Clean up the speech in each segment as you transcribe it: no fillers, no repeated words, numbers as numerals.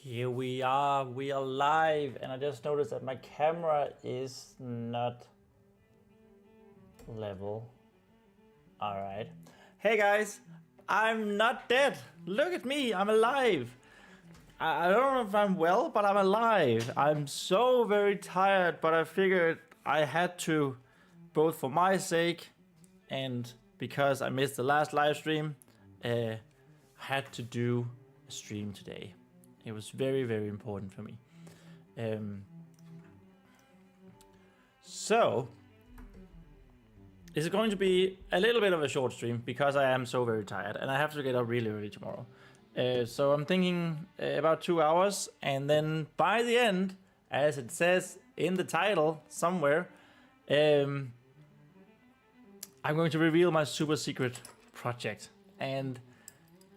Here we are live, and I just noticed that my camera is not level. Alright. Hey guys, I'm not dead. Look at me, I'm alive. I don't know if I'm well, but I'm alive. I'm so very tired, but I figured I had to, both for my sake and because I missed the last live stream, had to do a stream today. It was very, very important for me. So, it's going to be a little bit of a short stream because I am so very tired and I have to get up really early tomorrow. So I'm thinking about 2 hours, and then by the end, as it says in the title somewhere, I'm going to reveal my super secret project, and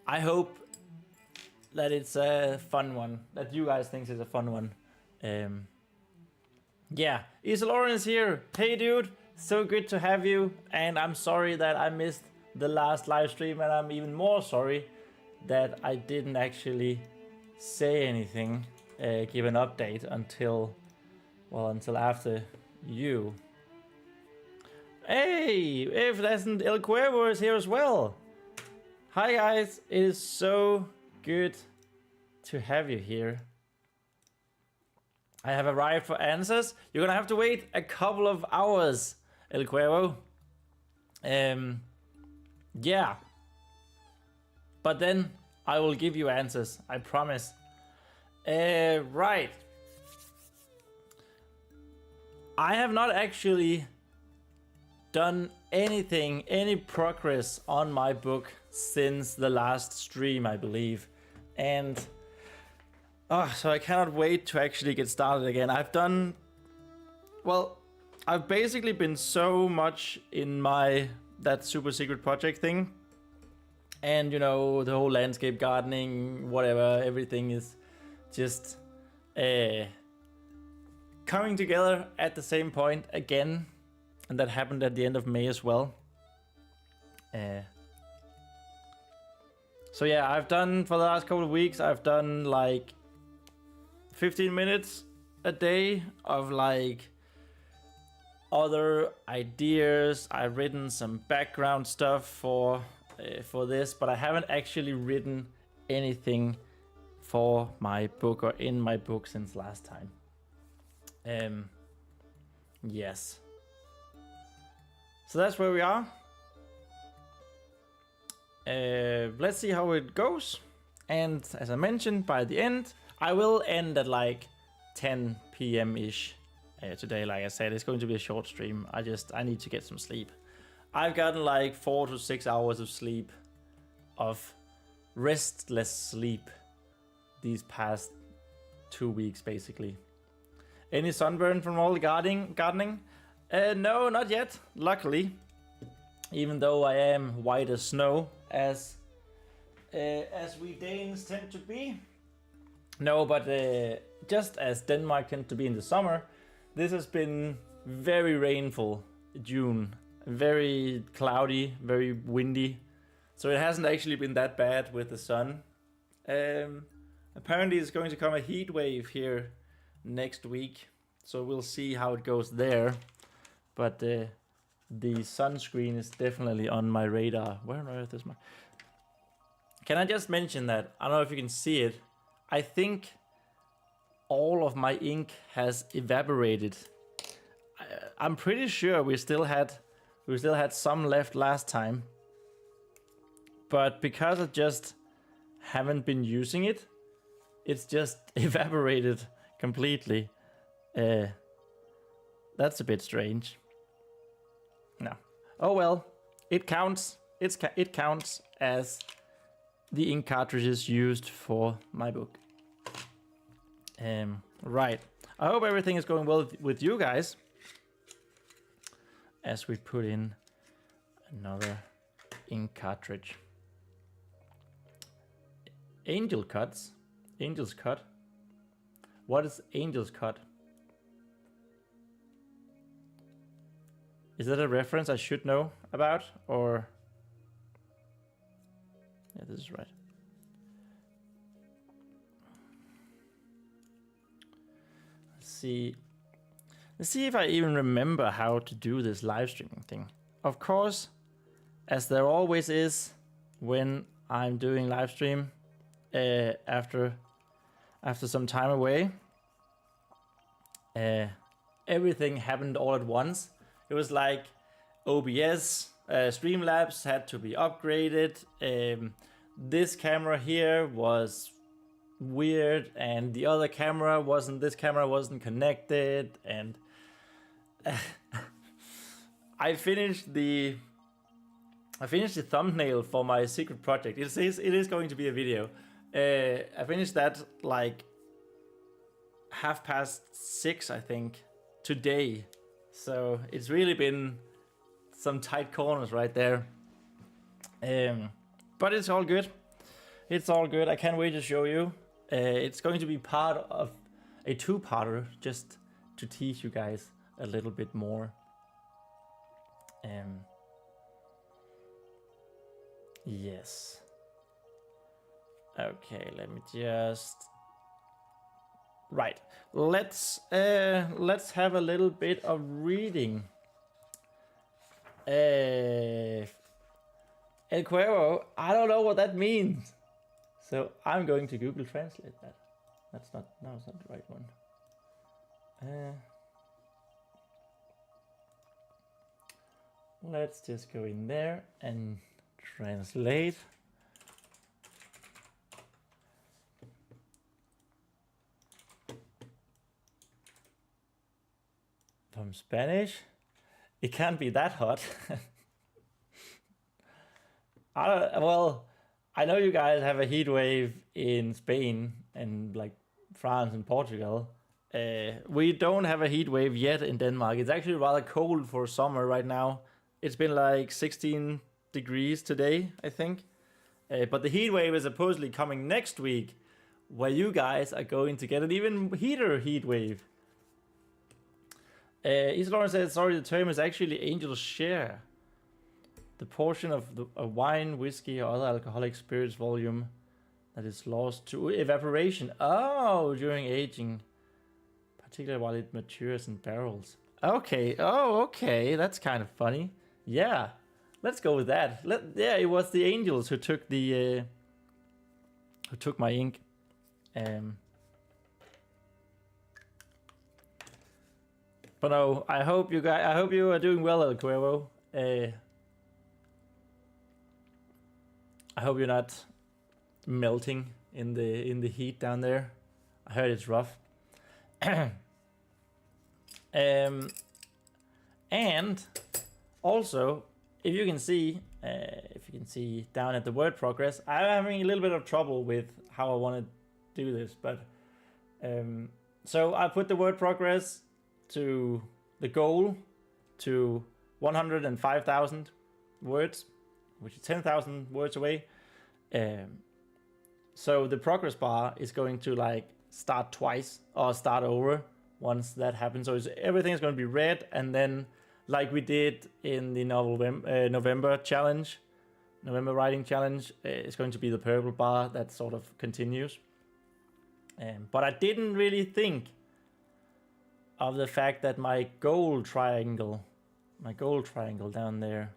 I hope that it's a fun one, that you guys think is a fun one. Yeah, Isolauren is here. Hey dude, so good to have you, and I'm sorry that I missed the last live stream, and I'm even more sorry that I didn't actually say anything, give an update until after you. Hey, if that's El Cuervo is here as well. Hi guys, it is so good to have you here. I have arrived for answers. You're gonna have to wait a couple of hours, El Cuervo. Yeah. But then I will give you answers, I promise. Right. I have not actually done anything, any progress on my book since the last stream, I believe. And so I cannot wait to actually get started again. I've basically been so much in that super secret project thing. And you know, the whole landscape gardening, whatever, everything is just coming together at the same point again. And that happened at the end of May as well. So yeah, I've done, for the last couple of weeks, I've done like 15 minutes a day of like other ideas. I've written some background stuff for this, but I haven't actually written anything for my book or in my book since last time. Yes. So that's where we are. Let's see how it goes. And as I mentioned, by the end, I will end at like 10 p.m.-ish today. Like I said, it's going to be a short stream. I need to get some sleep. I've gotten like 4 to 6 hours of sleep, of restless sleep, these past 2 weeks, basically. Any sunburn from all the gardening? No, not yet, luckily. Even though I am white as snow, as we Danes tend to be. No, but just as Denmark tends to be in the summer, this has been very rainful June. Very cloudy, very windy. So it hasn't actually been that bad with the sun. Apparently it's going to come a heat wave here next week. So we'll see how it goes there. But the sunscreen is definitely on my radar. Where on earth is my... Can I just mention that? I don't know if you can see it. I think all of my ink has evaporated. I'm pretty sure we still had some left last time. But because I just haven't been using it, it's just evaporated completely. That's a bit strange. No. Oh well, it counts. It counts as the ink cartridges used for my book. Right. I hope everything is going well with you guys. As we put in another ink cartridge. Angel cuts? Angel's cut? What is Angel's cut? Is that a reference I should know about, or... Yeah, this is right. see. Let's see if I even remember how to do this live streaming thing. Of course, as there always is when I'm doing live stream after some time away, everything happened all at once. It was like OBS, Streamlabs had to be upgraded. This camera here was weird, and the other camera wasn't. This camera wasn't connected, and I finished the thumbnail for my secret project. It is going to be a video. I finished that like 6:30, I think, today. So it's really been some tight corners right there. But it's all good. It's all good. I can't wait to show you. It's going to be part of a two-parter just to teach you guys a little bit more. Yes. Okay, let me just... Right. Let's have a little bit of reading. El Cuervo, I don't know what that means. So I'm going to Google Translate that. It's not the right one. Let's just go in there and translate. From Spanish. It can't be that hot. I know you guys have a heat wave in Spain and like France and Portugal. We don't have a heat wave yet in Denmark. It's actually rather cold for summer right now. It's been like 16 degrees today, I think. But the heat wave is supposedly coming next week, where you guys are going to get an even heat wave. Isidore says, sorry, the term is actually angel's share. The portion of a wine, whiskey, or other alcoholic spirits volume that is lost to evaporation. Oh, during aging. Particularly while it matures in barrels. Okay, okay, that's kind of funny. Yeah, let's go with that. Yeah, it was the angels who took the... who took my ink. But no, I hope you are doing well, El Cuervo. I hope you're not melting in the heat down there. I heard it's rough. And also, if you can see down at the word progress, I'm having a little bit of trouble with how I want to do this. But so I put the word progress to the goal to 105,000 words, which is 10,000 words away. So the progress bar is going to like start twice or start over once that happens. So everything is going to be red, and then like we did in the November challenge, November writing challenge, it's going to be the purple bar that sort of continues. But I didn't really think of the fact that my goal triangle down there,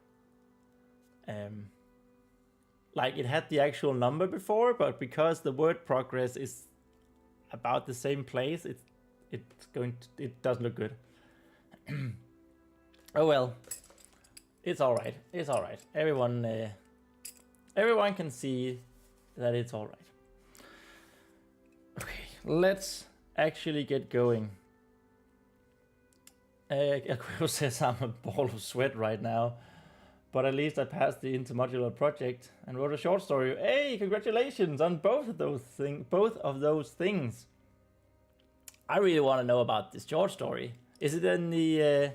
like it had the actual number before, but because the word progress is about the same place, it doesn't look good. Oh well, it's all right. It's all right. Everyone can see that it's all right. Okay, let's actually get going. Aquilo says I'm a ball of sweat right now, but at least I passed the intermodular project and wrote a short story. Hey, congratulations on both of those things. I really want to know about this short story. Is it in the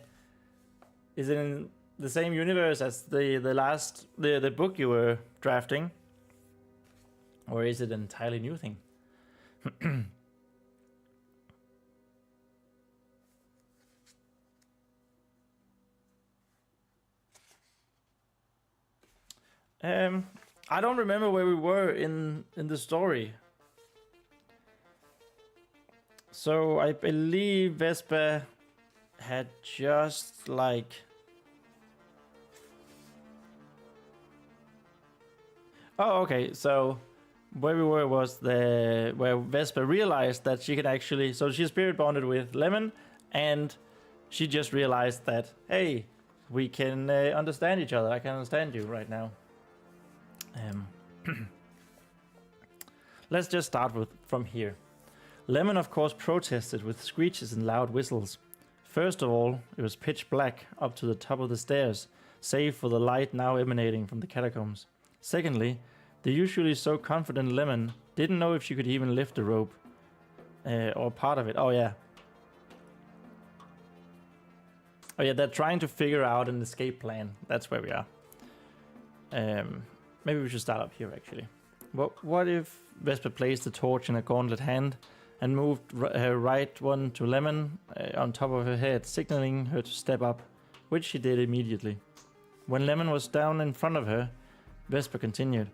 same universe as the book you were drafting, or is it an entirely new thing? I don't remember where we were in the story. So I believe Vespa had just like... Oh, okay, so where we were was where Vespa realized that she could actually... So she spirit bonded with Lemon, and she just realized that, hey, we can understand each other. I can understand you right now. Let's just start from here. Lemon, of course, protested with screeches and loud whistles. First of all, it was pitch black up to the top of the stairs, save for the light now emanating from the catacombs. Secondly, the usually so confident Lemon didn't know if she could even lift the rope. Or part of it. Oh yeah, they're trying to figure out an escape plan. That's where we are. Maybe we should start up here, actually. What if Vespa placed the torch in a gauntlet hand and moved her right one to Lemon on top of her head, signaling her to step up, which she did immediately. When Lemon was down in front of her, Vespa continued.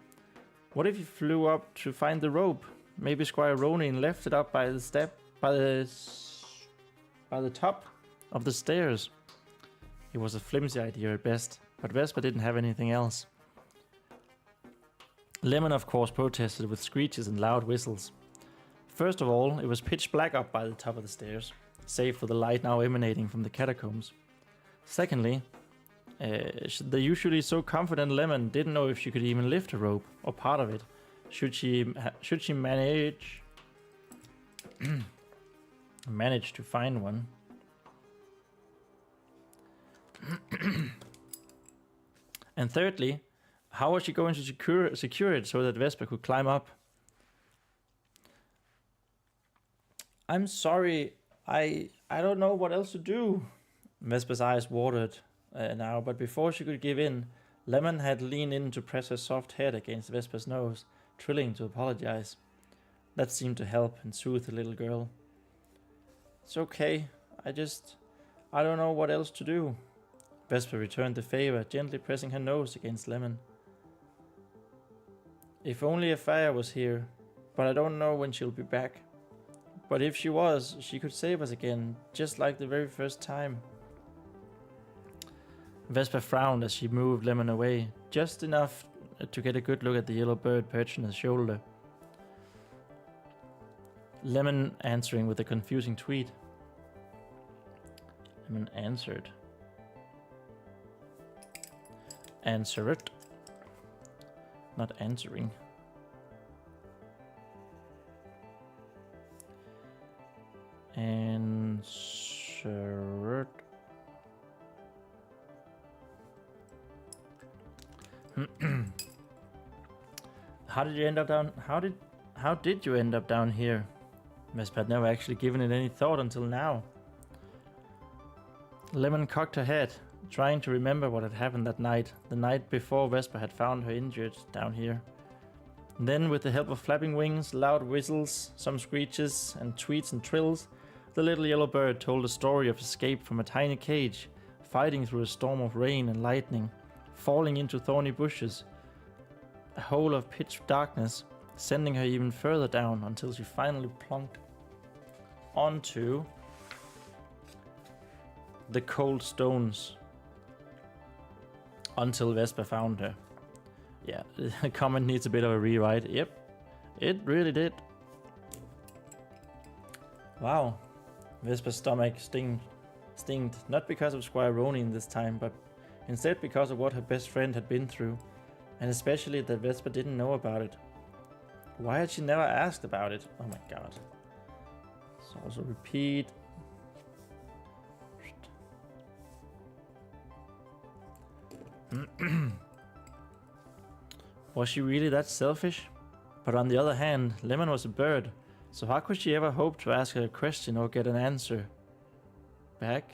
What if you flew up to find the rope? Maybe Squire Ronean left it up by the top of the stairs. It was a flimsy idea at best, but Vespa didn't have anything else. Lemon, of course, protested with screeches and loud whistles. First of all, it was pitch black up by the top of the stairs, save for the light now emanating from the catacombs. Secondly, the usually so confident Lemon didn't know if she could even lift a rope, or part of it. Should she manage to find one? And thirdly, how was she going to secure it so that Vespa could climb up? I'm sorry, I don't know what else to do. Vespa's eyes watered now, but before she could give in, Lemon had leaned in to press her soft head against Vespa's nose, trilling to apologize. That seemed to help and soothe the little girl. It's okay, I don't know what else to do. Vespa returned the favor, gently pressing her nose against Lemon. If only Afia was here, but I don't know when she'll be back. But if she was, she could save us again, just like the very first time. Vespa frowned as she moved Lemon away, just enough to get a good look at the yellow bird perched on his shoulder. Lemon answering with a confusing tweet. Lemon answered. Answer it. Not answering. Answer it. How did you end up down? How did you end up down here? Vespa had never actually given it any thought until now. Lemon cocked her head, trying to remember what had happened that night, the night before Vespa had found her injured down here. And then, with the help of flapping wings, loud whistles, some screeches, and tweets and trills, the little yellow bird told a story of escape from a tiny cage, fighting through a storm of rain and lightning, falling into thorny bushes, a hole of pitch darkness, sending her even further down until she finally plunked onto the cold stones until Vespa found her. Yeah, the comment needs a bit of a rewrite. Yep, it really did. Wow. Vespa's stomach stinged, not because of Squire Ronean this time, but instead because of what her best friend had been through, and especially that Vespa didn't know about it. Why had she never asked about it? Oh my god. So also repeat. Was she really that selfish? But on the other hand, Lemon was a bird, so how could she ever hope to ask her a question or get an answer back?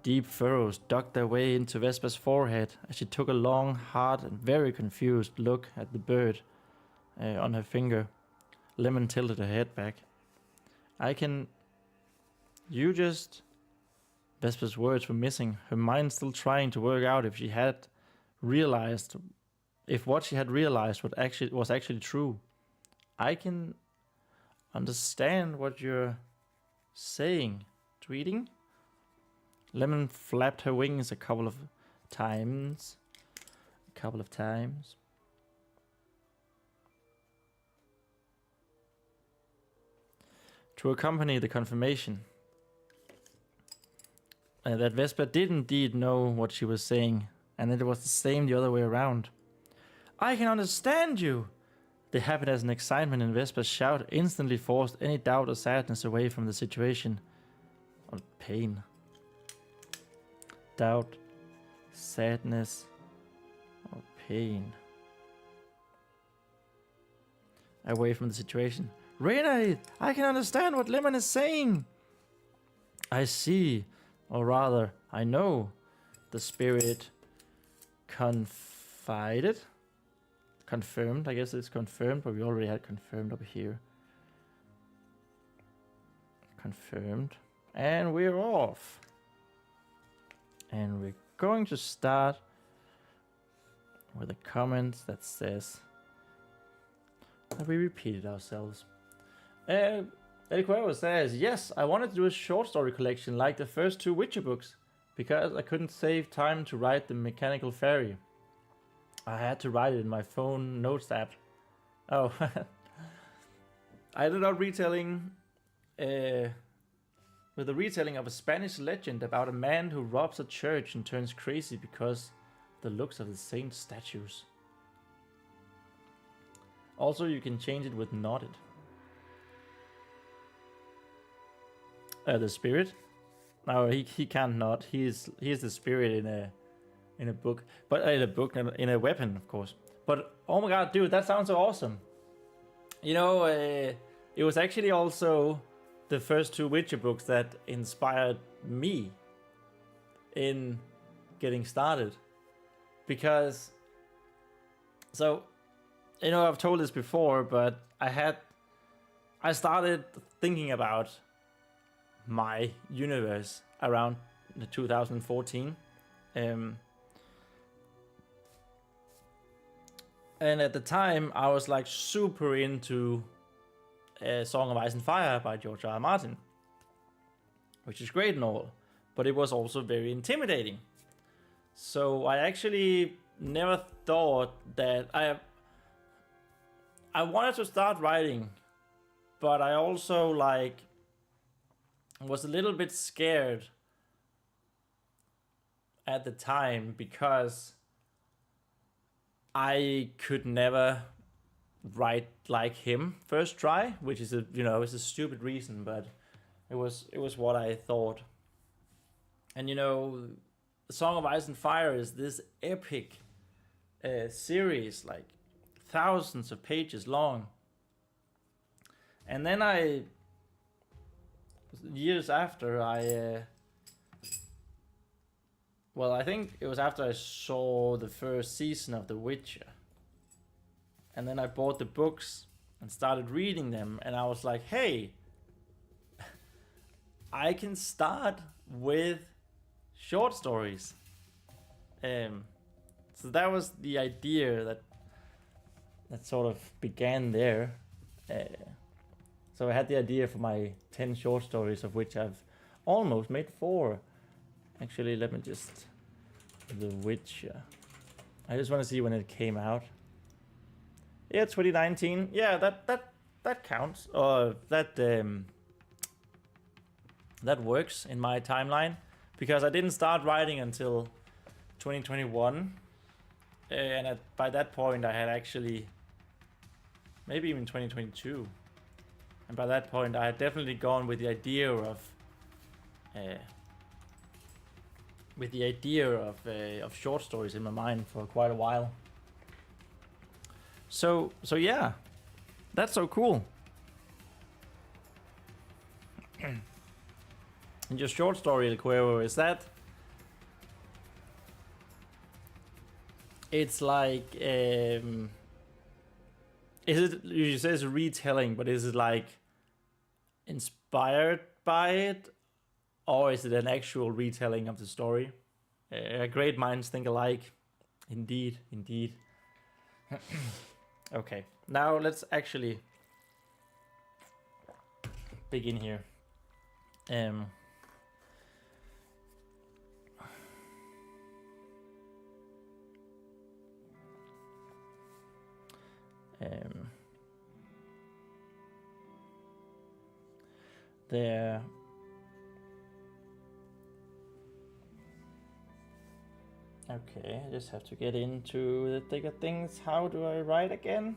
Deep furrows dug their way into Vespa's forehead as she took a long, hard, and very confused look at the bird on her finger. Lemon tilted her head back. Vespa's words were missing, her mind still trying to work out if what she had realized was actually true. understand what you're saying. Tweeting? Lemon flapped her wings a couple of times. To accompany the confirmation that Vespa did indeed know what she was saying, and it was the same the other way around. I can understand you! The happiness and excitement in Vespa's shout instantly forced any doubt or sadness away from the situation. Or pain. Doubt, sadness, or pain. Away from the situation. Renate, I can understand what Lemon is saying. I see, or rather, I know. The spirit confirmed, I guess it's confirmed, but we already had confirmed over here. Confirmed. And we're off. And we're going to start with a comment that says that we repeated ourselves. El Cuervo says, yes, I wanted to do a short story collection like the first 2 Witcher books, because I couldn't save time to write the Mechanical Fairy. I had to write it in my phone notes app. Oh, I ended up retelling with a retelling of a Spanish legend about a man who robs a church and turns crazy because of the looks of the saint statues. Also, you can change it with nodded. The spirit? No, he can't nod. He is the spirit in a book, but in a weapon, of course. But oh my god, dude, that sounds so awesome. You know, it was actually also the first 2 Witcher books that inspired me in getting started, because so, you know, I've told this before, but I started thinking about my universe around 2014. And at the time, I was like super into Song of Ice and Fire by George R. R. Martin, which is great and all, but it was also very intimidating. So I actually never thought that I wanted to start writing, but I also like was a little bit scared at the time because I could never write like him first try, which is it's a stupid reason, but it was what I thought. And the Song of Ice and Fire is this epic series, like thousands of pages long. And then years after, I think it was after I saw the first season of The Witcher. And then I bought the books and started reading them, and I was like, hey, I can start with short stories. So that was the idea that sort of began there. So I had the idea for my 10 short stories, of which I've almost made 4. Actually, let me just... The Witcher. I just want to see when it came out. Yeah, 2019. Yeah, that counts. Or that works in my timeline, because I didn't start writing until 2021, and by that point I had actually, maybe even 2022, and by that point I had definitely gone with the idea of short stories in my mind for quite a while. So yeah, that's so cool. And your short story, El Cuervo, is that it's like is it, you say it's a retelling, but is it like inspired by it, or is it an actual retelling of the story? Great minds think alike. Indeed. Okay, now let's actually begin here. There. Okay, I just have to get into the thicker things. How do I write again?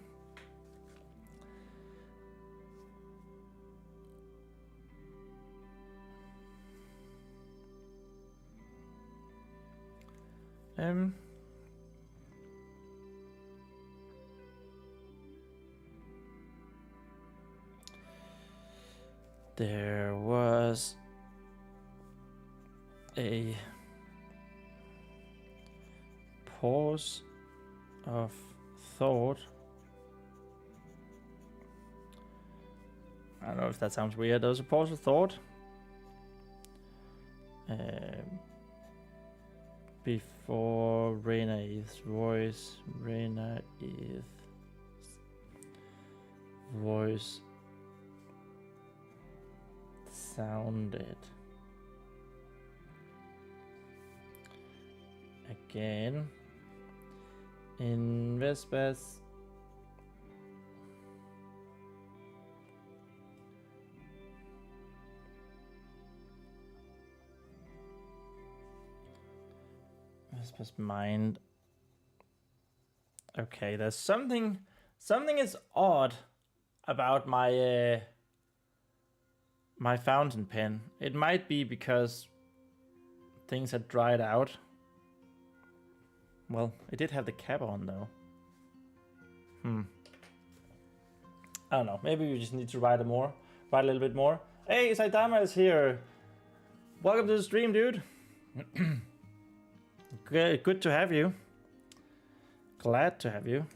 There was a pause of thought. I don't know if that sounds weird. There was a pause of thought before Rena's voice sounded again in Vespa's mind. Okay, there's something is odd about my my fountain pen. It might be because things had dried out. Well, it did have the cap on though. I don't know. Maybe we just need to write a little bit more. Hey, Saitama is here. Welcome to the stream, dude. Good to have you. Glad to have you.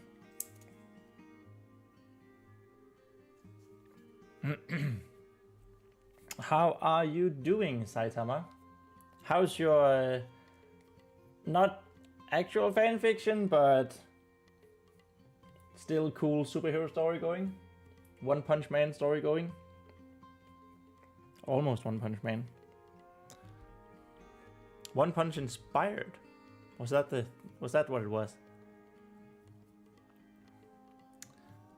How are you doing, Saitama? How's your not actual fan fiction, but still cool superhero story going? One Punch Man story going? Almost One Punch Man. One Punch inspired. Was that what it was?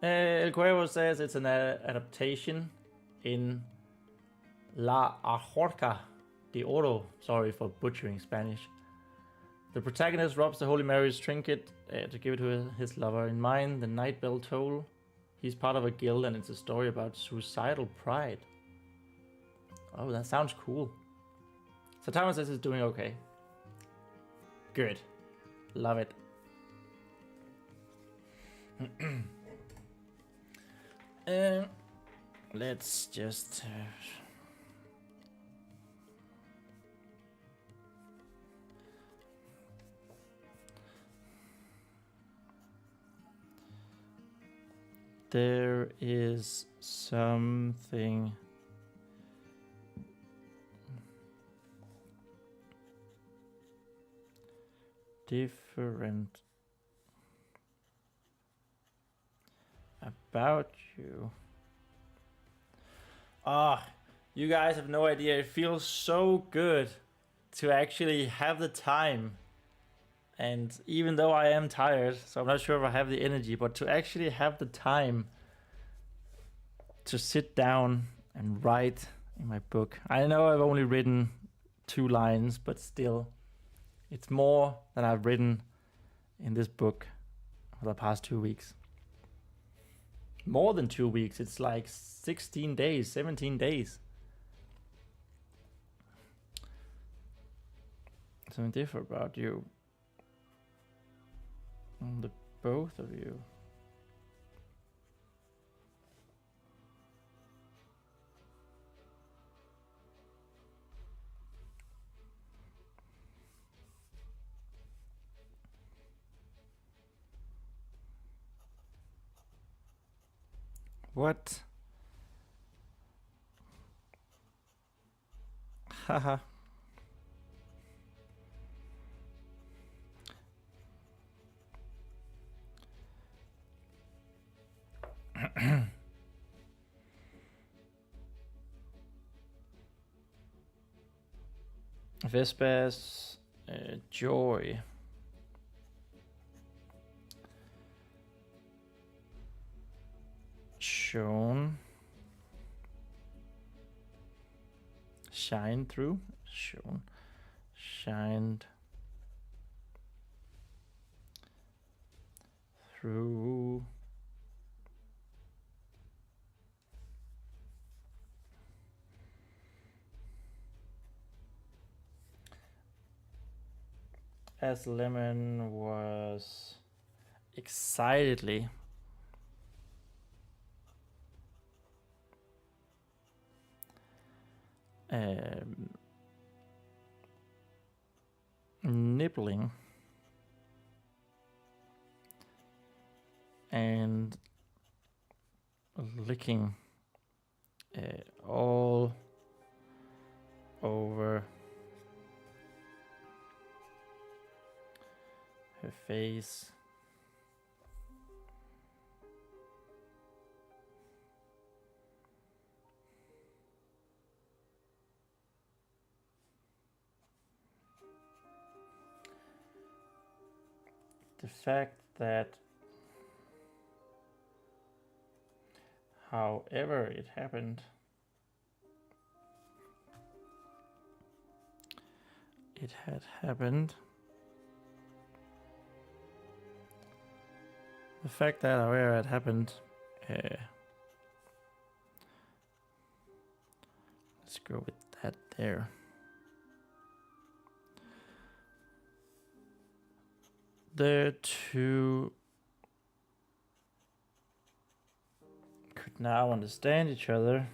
El Cuervo says it's an adaptation in La Ahorca de Oro. Sorry for butchering Spanish. The protagonist robs the Holy Mary's trinket to give it to his lover. In mind, the night bell toll. He's part of a guild and it's a story about suicidal pride. Oh, that sounds cool. Satama says it's doing okay. Good. Love it. Let's just... There is something different about you. You guys have no idea. It feels so good to actually have the time. And even though I am tired, so I'm not sure if I have the energy, but to actually have the time to sit down and write in my book. I know I've only written 2 lines, but still, it's more than I've written in this book for the past 2 weeks. More than 2 weeks, it's like 16 days, 17 days. Something different about you. The both of you. What? Haha. Vespa's joy. Shone. Shine through. Shone. Shined through. As Lemon was excitedly nibbling and licking all over her face. The fact that however it happened, it had happened. The fact that however it happened, let's go with that there. The two could now understand each other.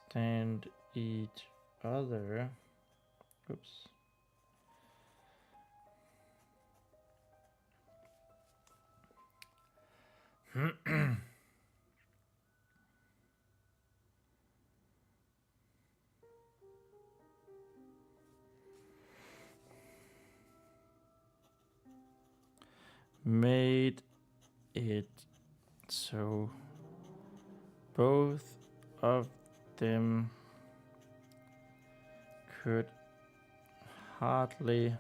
Stand each other. Oops. Made it so both of them could hardly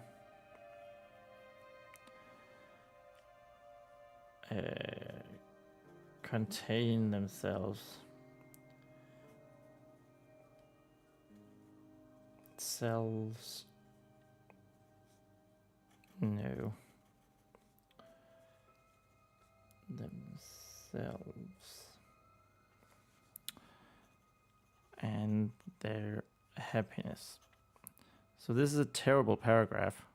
contain themselves. Selves. No. Themselves. And their happiness. So this is a terrible paragraph.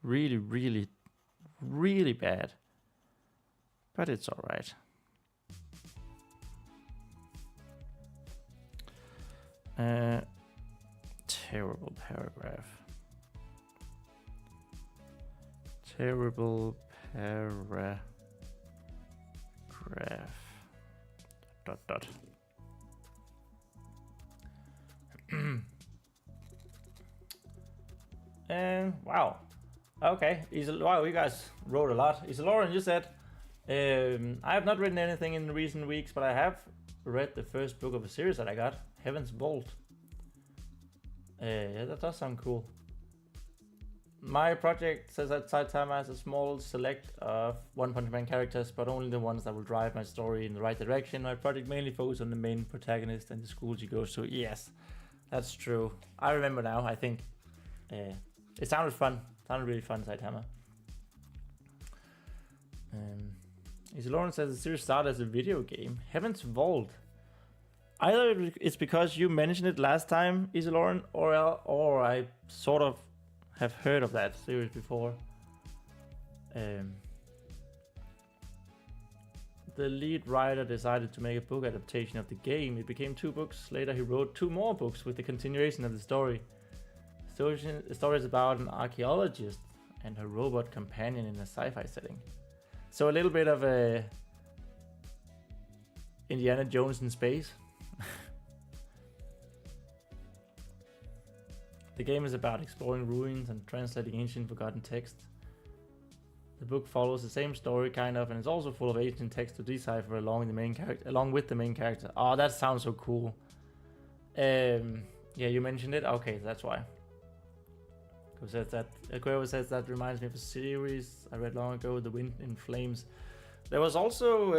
Really, really, really bad. But it's all right. Terrible paragraph. Terrible paragraph. Dot dot. And wow. Okay. Wow, you guys wrote a lot. Lauren, you said, I have not written anything in recent weeks, but I have read the first book of a series that I got, Heaven's Bolt. Yeah, that does sound cool. My project says that Saitama has a small select of One Punch Man characters, but only the ones that will drive my story in the right direction. My project mainly focuses on the main protagonist and the school she goes to. Yes, that's true. I remember now, I think. It sounded fun. Sounded really fun, Saitama. Easy Lauren says the series started as a video game. Heaven's Vault. Either it's because you mentioned it last time, Easy Lauren, or I sort of have heard of that series before. The lead writer decided to make a book adaptation of the game. It became 2 books. Later he wrote 2 more books with the continuation of the story. The story is about an archaeologist and her robot companion in a sci-fi setting. So a little bit of a Indiana Jones in space. The game is about exploring ruins and translating ancient forgotten text. The book follows the same story, kind of, and it's also full of ancient text to decipher along with the main character. Oh, that sounds so cool. Yeah, you mentioned it. Okay, that's why. Whoever says that reminds me of a series I read long ago, The Wind in Flames. There was also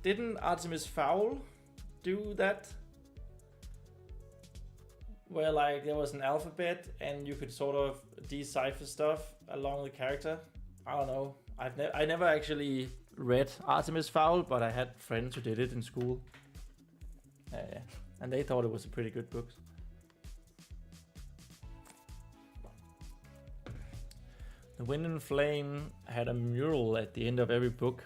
didn't Artemis Fowl do that? Where like there was an alphabet and you could sort of decipher stuff along the character. I don't know. I never actually read Artemis Fowl, but I had friends who did it in school. And they thought it was a pretty good book. The Wind and Flame had a mural at the end of every book,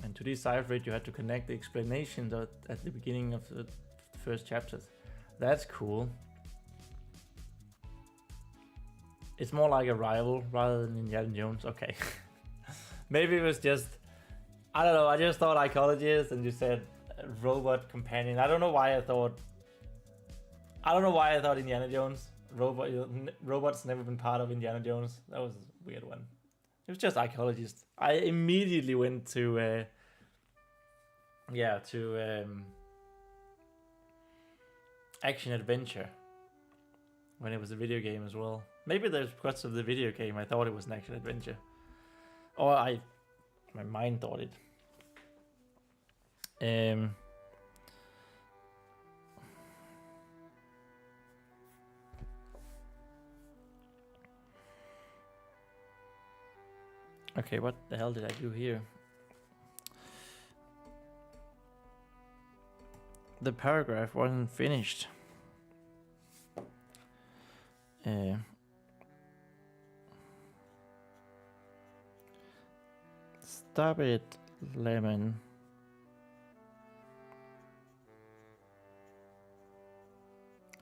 and to decipher it you had to connect the explanations at the beginning of the first chapters. That's cool. It's more like a rival rather than Indiana Jones. Okay. Maybe it was just, I don't know, I just thought archaeologist and you said robot companion. I don't know why I thought Indiana Jones. Robots never been part of Indiana Jones. That was a weird one. It was just archaeologist. I immediately went to action adventure when it was a video game as well. Maybe there's parts of the video game I thought it was an action adventure, or my mind thought it. Okay, what the hell did I do here? The paragraph wasn't finished. Stop it, Lemon.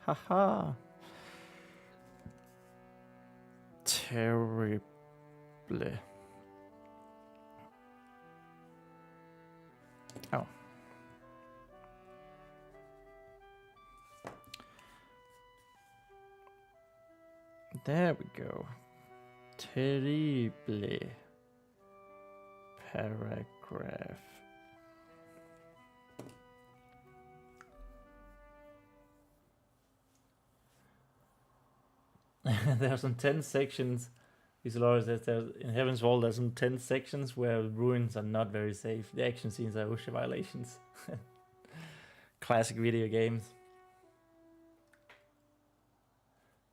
Haha. Terrible. Oh. There we go. Terrible. Paragraph. There are some 10 sections. Isolora says in Heaven's Wall there's some 10 sections where ruins are not very safe. The action scenes are OSHA violations. Classic video games.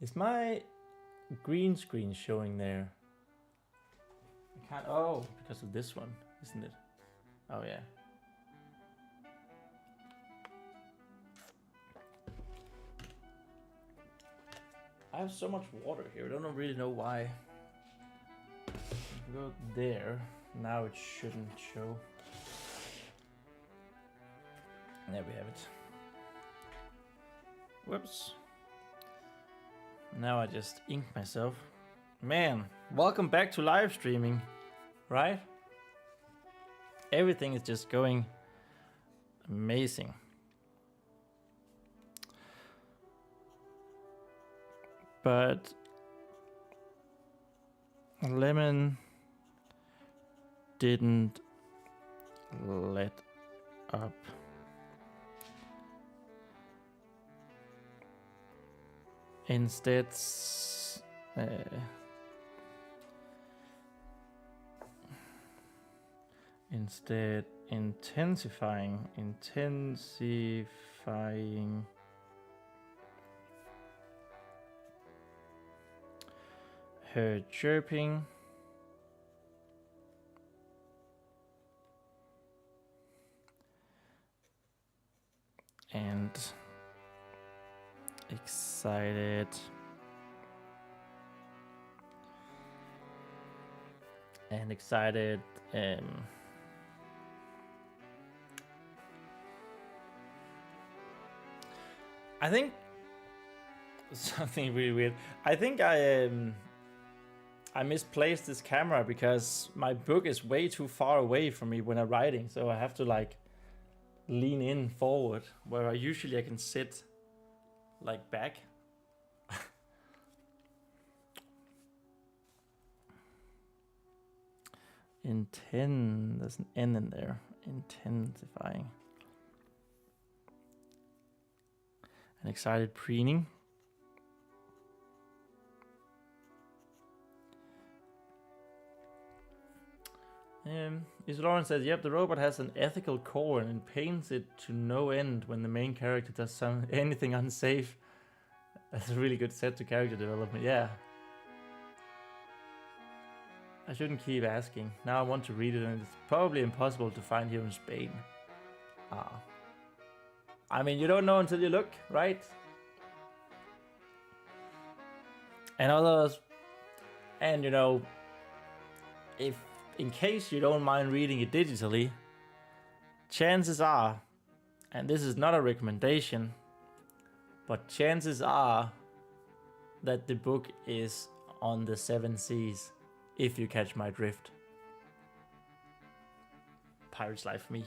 Is my green screen showing there? I can't. Oh, because of this one, isn't it? Oh yeah. I have so much water here. I don't really know why. Go there. Now it shouldn't show. There we have it. Whoops. Now I just inked myself. Man, welcome back to live streaming, right? Everything is just going amazing. But Lemon didn't let up. Instead, intensifying her chirping and excited I think something really weird. I think I misplaced this camera because my book is way too far away from me when I'm writing, so I have to like lean in forward where usually I can sit like back. There's an N in there. Intensifying. An excited preening. Isolauren says, yep, the robot has an ethical core and pains it to no end when the main character does anything unsafe. That's a really good set to character development, yeah. I shouldn't keep asking. Now I want to read it and it's probably impossible to find here in Spain. I mean, you don't know until you look, right? And others, and you know, if in case you don't mind reading it digitally, chances are, and this is not a recommendation, but chances are that the book is on the 7 seas, if you catch my drift. Pirate's life for me.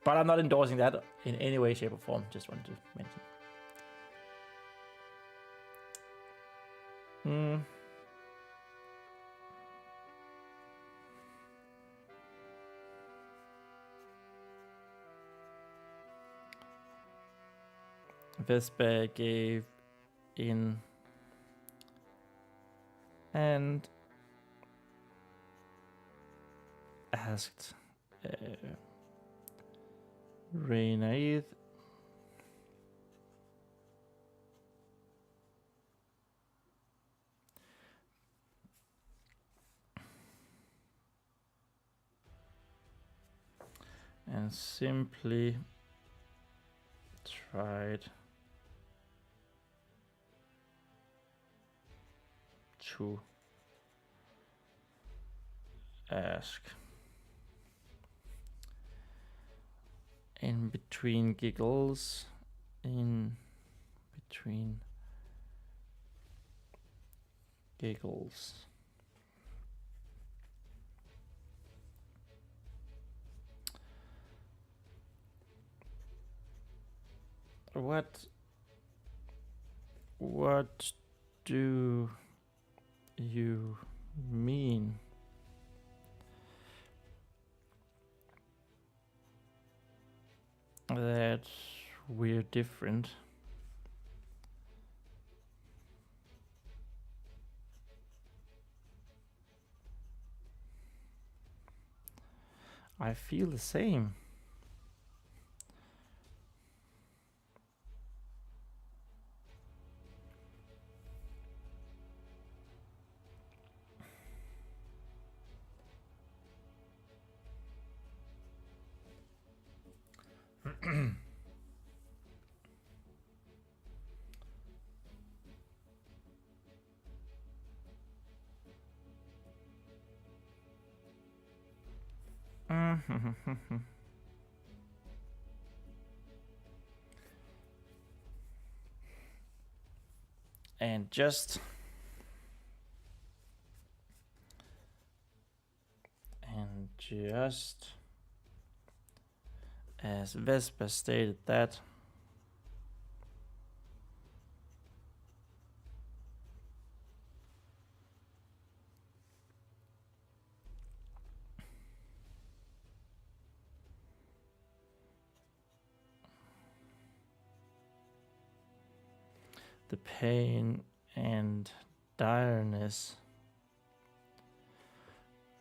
But I'm not endorsing that in any way, shape, or form. Just wanted to mention. Vespa gave in and asked Ronean and simply tried to ask in between giggles, what do you mean that we're different? I feel the same. And just as Vespa stated that the pain and direness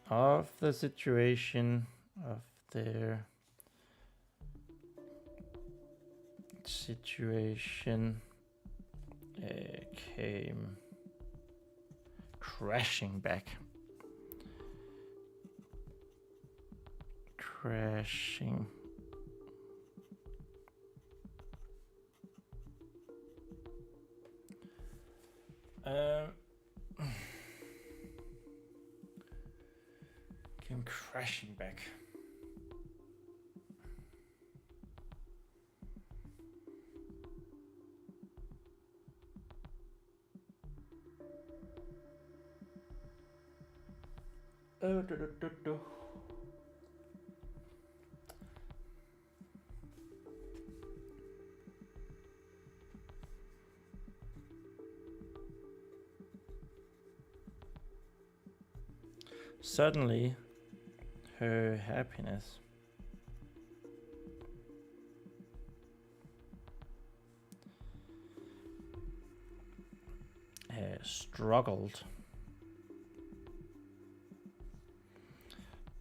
of the situation, of their situation, came crashing back. Came crashing back. Suddenly, her happiness struggled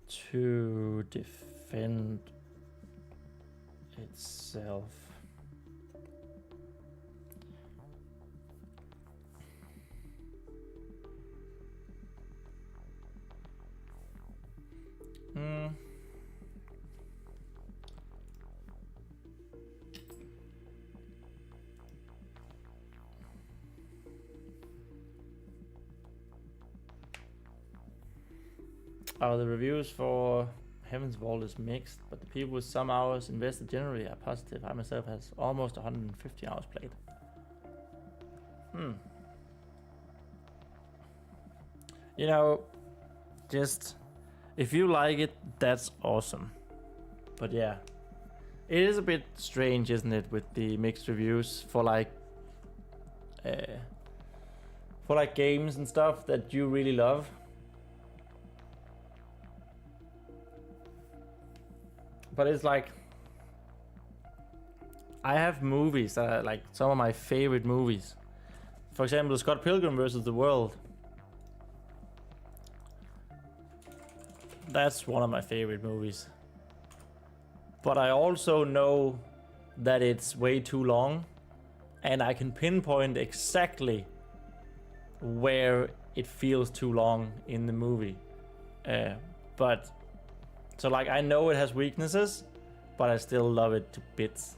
to defend itself. The reviews for Heaven's Vault is mixed, but the people with some hours invested generally are positive. I myself has almost 150 hours played. You know, just if you like it, that's awesome. But yeah, it is a bit strange, isn't it, with the mixed reviews for like games and stuff that you really love. But it's like, I have movies that are like some of my favorite movies. For example, Scott Pilgrim vs. the World. That's one of my favorite movies. But I also know that it's way too long, and I can pinpoint exactly where it feels too long in the movie. So like, I know it has weaknesses, but I still love it to bits.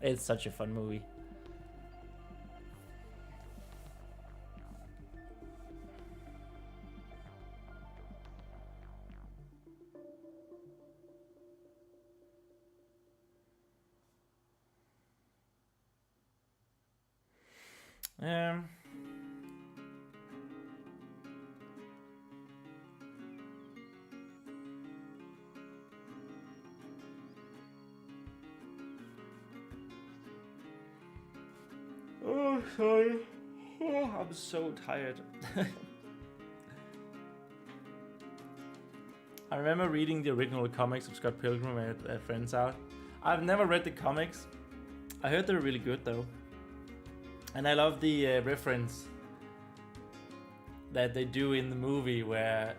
It's such a fun movie. Oh, sorry. Oh, I'm so tired. I remember reading the original comics of Scott Pilgrim at a friend's house. I've never read the comics. I heard they're really good though. And I love the reference that they do in the movie where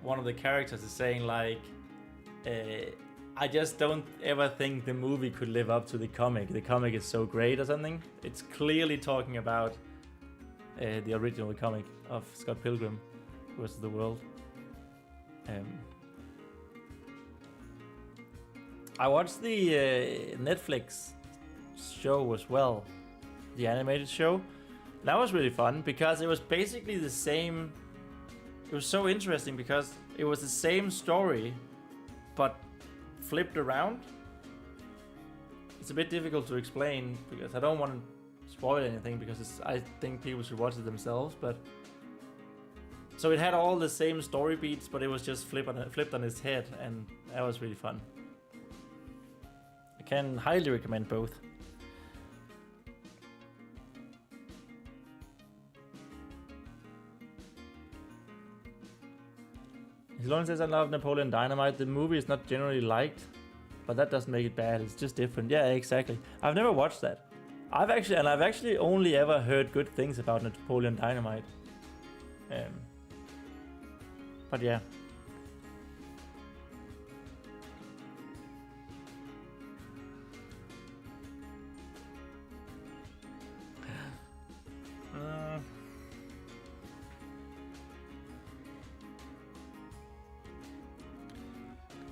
one of the characters is saying like, I just don't ever think the movie could live up to the comic. The comic is so great or something. It's clearly talking about the original comic of Scott Pilgrim vs. the World. I watched the Netflix show as well, the animated show. That was really fun because it was basically the same. It was so interesting because it was the same story, but flipped around. It's a bit difficult to explain because I don't want to spoil anything because I think people should watch it themselves. But so it had all the same story beats, but it was just flipped on its head, and that was really fun. I can highly recommend both. Elon says I love Napoleon Dynamite. The movie is not generally liked, but that doesn't make it bad. It's just different. Yeah, exactly. I've never watched that. I've actually only ever heard good things about Napoleon Dynamite. But yeah.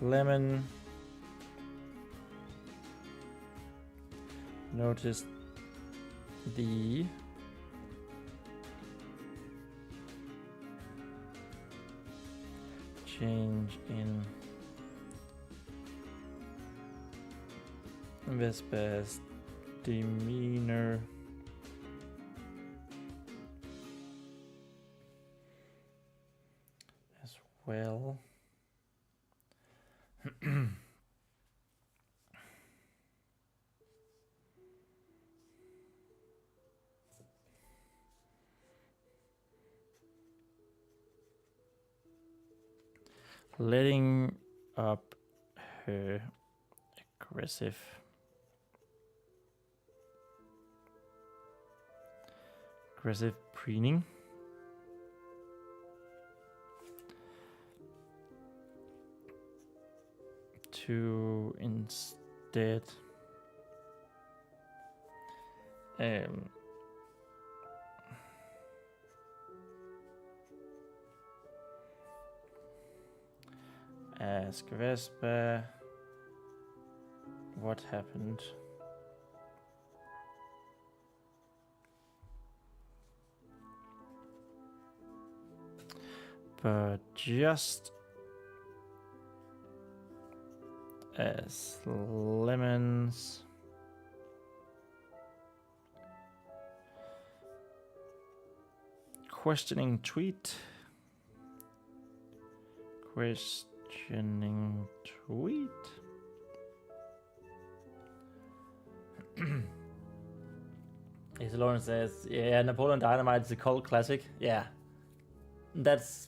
Lemon noticed the change in Vespa's demeanor as well. letting up her aggressive preening. To instead ask Vespa what happened. But just as Lemon's questioning tweet. As Lauren says, yeah, Napoleon Dynamite is a cult classic. Yeah, that's.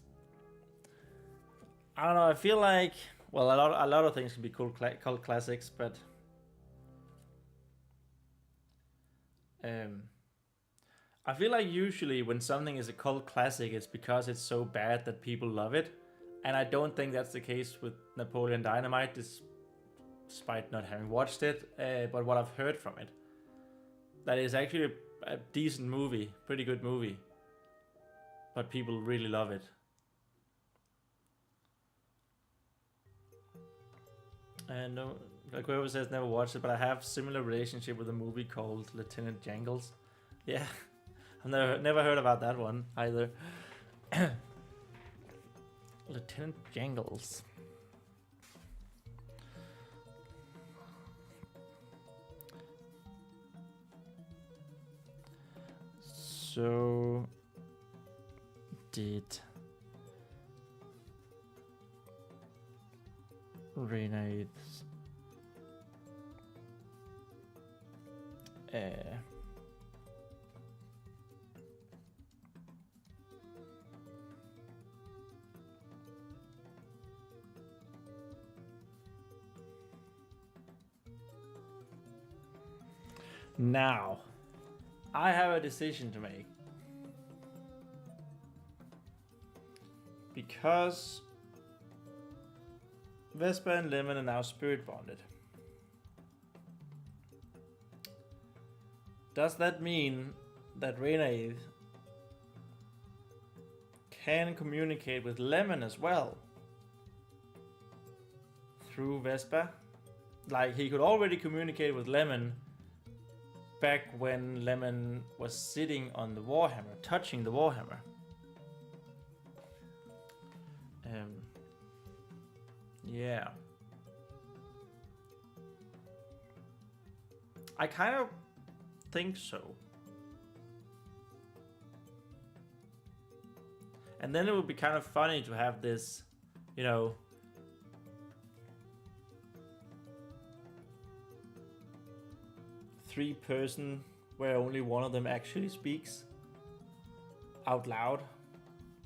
I don't know. I feel like, well, a lot of things can be cult classics, but I feel like usually when something is a cult classic, it's because it's so bad that people love it, and I don't think that's the case with Napoleon Dynamite, despite not having watched it. But what I've heard from it, that is actually a decent movie, pretty good movie, but people really love it. And like whoever says never watched it, but I have similar relationship with a movie called Lieutenant Jangles. Yeah, I've never heard about that one either. Lieutenant Jangles. So did Renate's now I have a decision to make, because Vespa and Lemon are now spirit bonded. Does that mean that Renate can communicate with Lemon as well through Vespa? Like, he could already communicate with Lemon back when Lemon was sitting on the Warhammer, touching the Warhammer. Yeah. I kind of think so. And then it would be kind of funny to have this, you know, three-person where only one of them actually speaks out loud,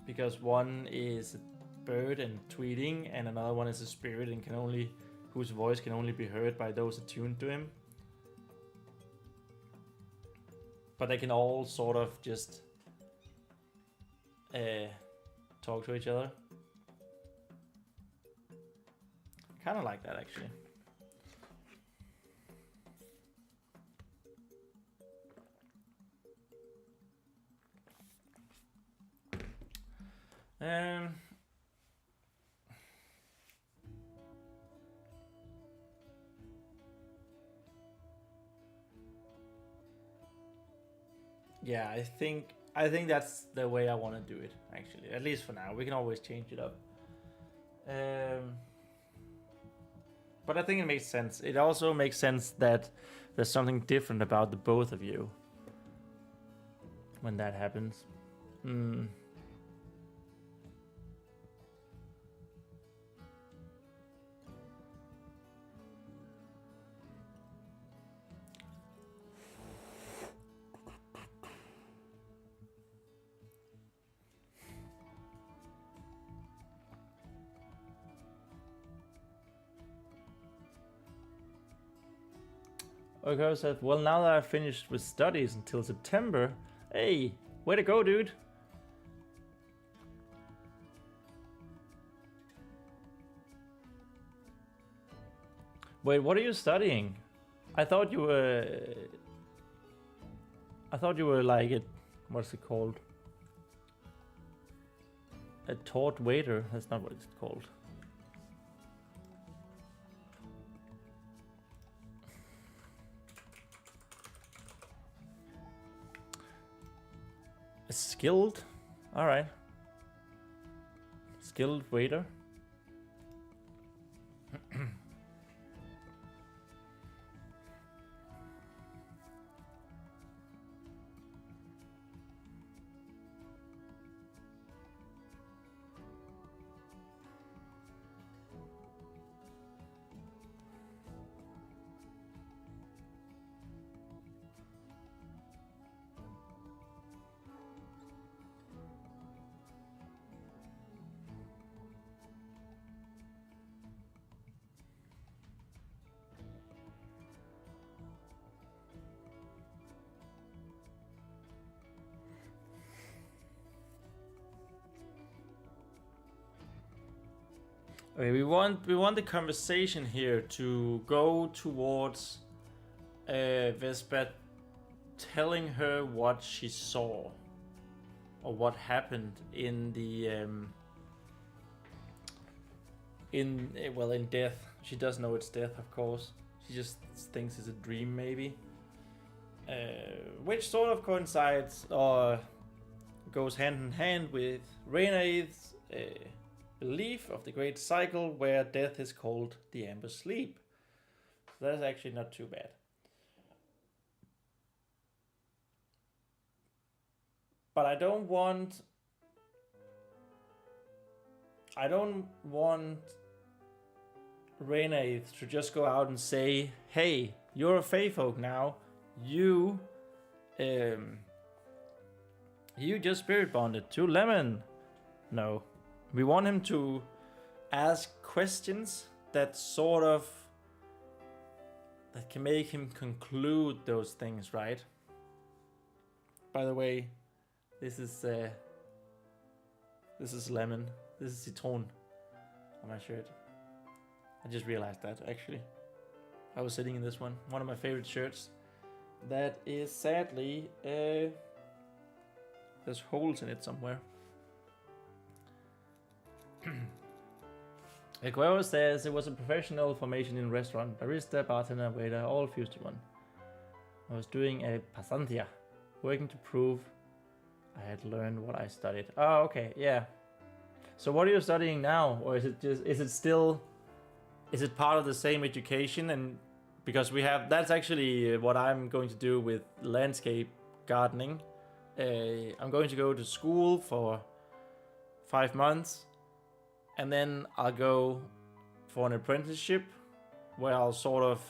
because one is a bird and tweeting, and another one is a spirit and whose voice can only be heard by those attuned to him. But they can all sort of just talk to each other. Kind of like that, actually. Yeah, I think that's the way I want to do it, actually. At least for now. We can always change it up. But I think it makes sense. It also makes sense that there's something different about the both of you when that happens. Okay, said, well, now that I've finished with studies until September, hey, way to go, dude. Wait, what are you studying? I thought you were like it. What's it called? A taught waiter. That's not what it's called. A skilled? Alright. Skilled waiter. Okay, we want the conversation here to go towards Vespa telling her what she saw or what happened in the in death. She doesn't know it's death, of course. She just thinks it's a dream, maybe, which sort of coincides or goes hand in hand with Ronean's belief of the great cycle where death is called the amber sleep. So that's actually not too bad. But I don't want Ronean to just go out and say, hey, you're a Fey folk now. You just spirit bonded to Lemon. No. We want him to ask questions that can make him conclude those things, right? By the way, this is Lemon. This is Citron on my shirt. I just realized that, actually. I was sitting in this one of my favorite shirts. That is sadly, there's holes in it somewhere. Squire says it was a professional formation in restaurant. Barista, bartender, waiter, all fused to one. I was doing a pasantia, working to prove I had learned what I studied. Oh, okay, yeah. So what are you studying now? Or is it part of the same education? And because that's actually what I'm going to do with landscape gardening. I'm going to go to school for 5 months. And then I'll go for an apprenticeship where I'll sort of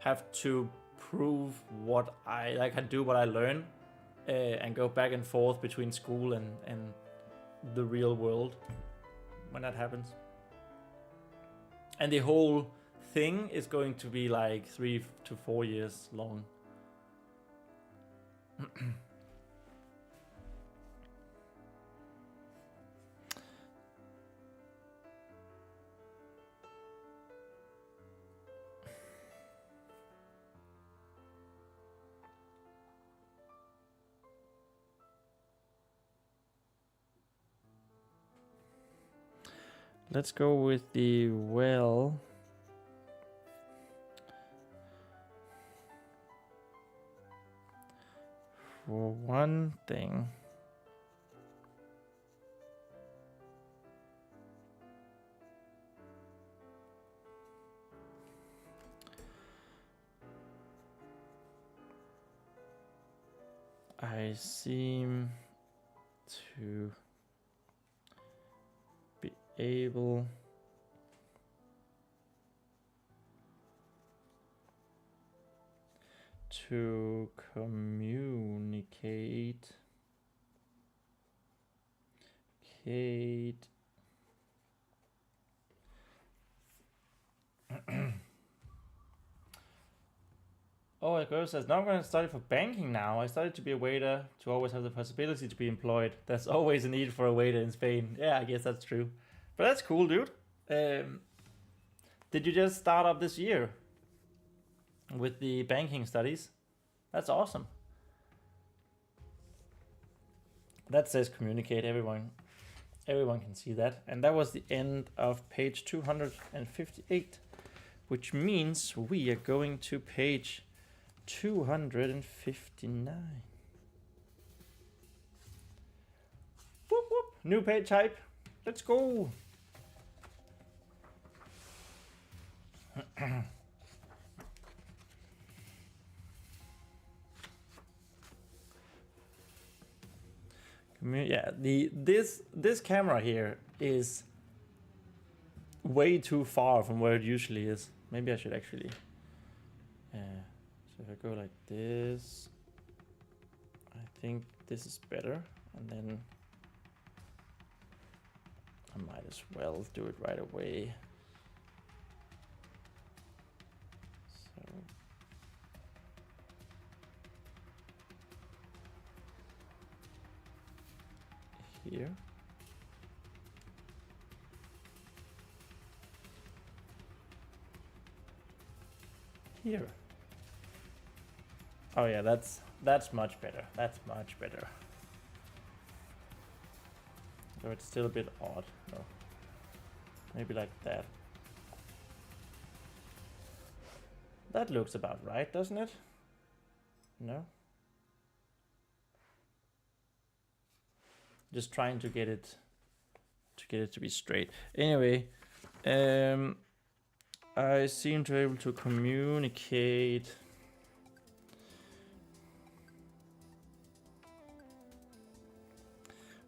have to prove what I can do what I learn and go back and forth between school and the real world when that happens. And the whole thing is going to be like 3 to 4 years long. Let's go with the well. For one thing. I seem to be able to communicate Oh, a girl says, now I'm going to study for banking now. I studied to be a waiter, to always have the possibility to be employed. There's always a need for a waiter in Spain. Yeah, I guess that's true. But that's cool, dude. Did you just start up this year with the banking studies? That's awesome. That says communicate, everyone. Everyone can see that. And that was the end of page 258, which means we are going to page 259. Whoop, whoop. New page type. Let's go. Yeah, this camera here is way too far from where it usually is. Maybe I should actually. So if I go like this, I think this is better, and then I might as well do it right away. So here. Here. Oh yeah, that's much better. That's much better. So it's still a bit odd. No. Maybe like that. That looks about right, doesn't it? No? Just trying to get it to be straight. Anyway, I seem to be able to communicate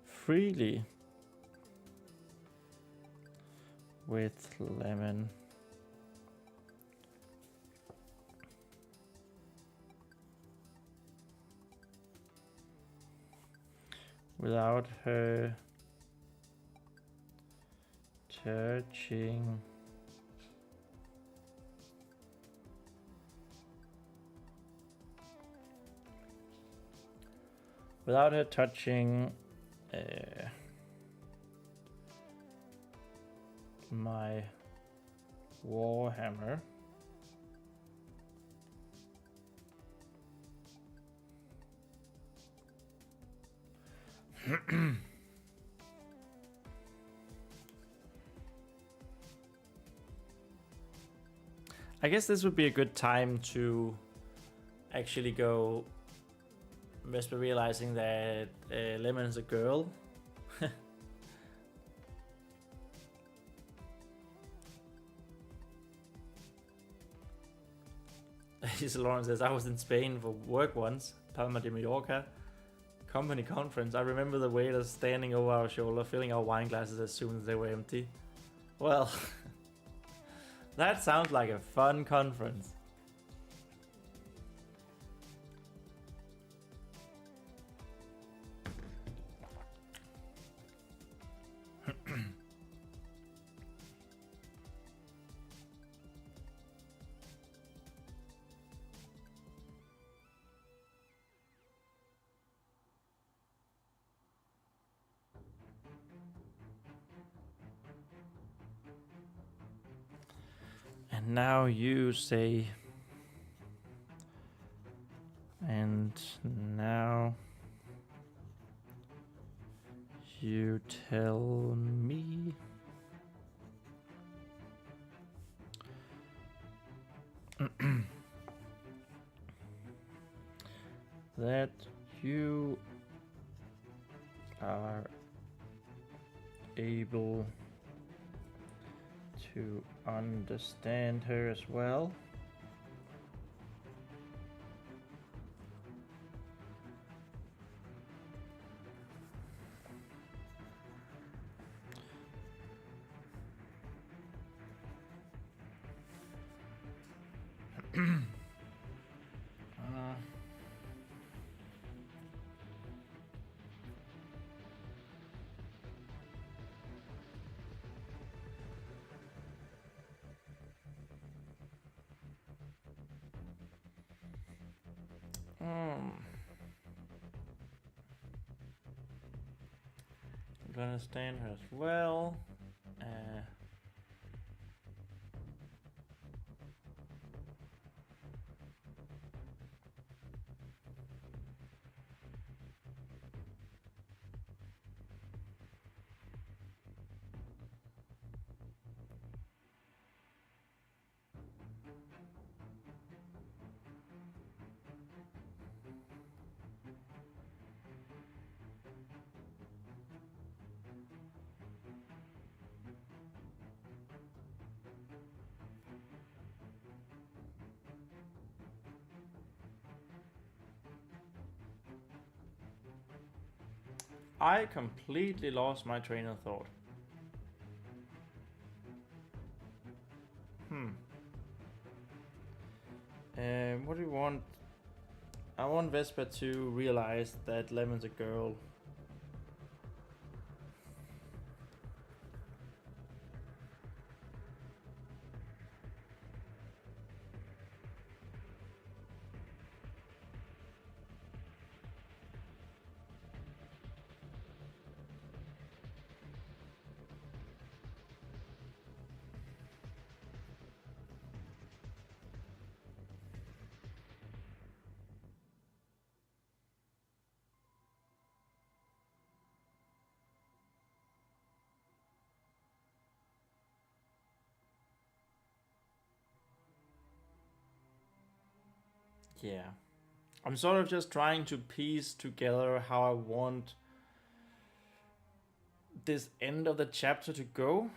freely with Lemon. Without her touching my warhammer. I guess this would be a good time to actually go Vespa realizing that Lemon is a girl. Lauren says, I was in Spain for work once, Palma de Mallorca, company conference. I remember the waiters standing over our shoulder, filling our wine glasses as soon as they were empty. Well, that sounds like a fun conference. And now you say, and now you tell me that you are able to understand her as well. I'm gonna stand her as well. I completely lost my train of thought. What do you want? I want Vespa to realize that Lemon's a girl. Yeah. I'm sort of just trying to piece together how I want this end of the chapter to go.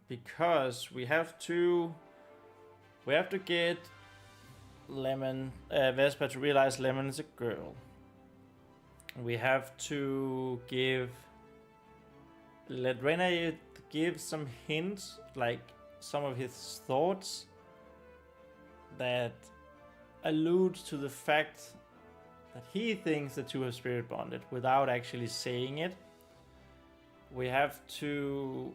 Because we have to get Vespa to realize Lemon is a girl. We have to let Rene give some hints, like some of his thoughts that allude to the fact that he thinks the two are spirit bonded without actually saying it. We have to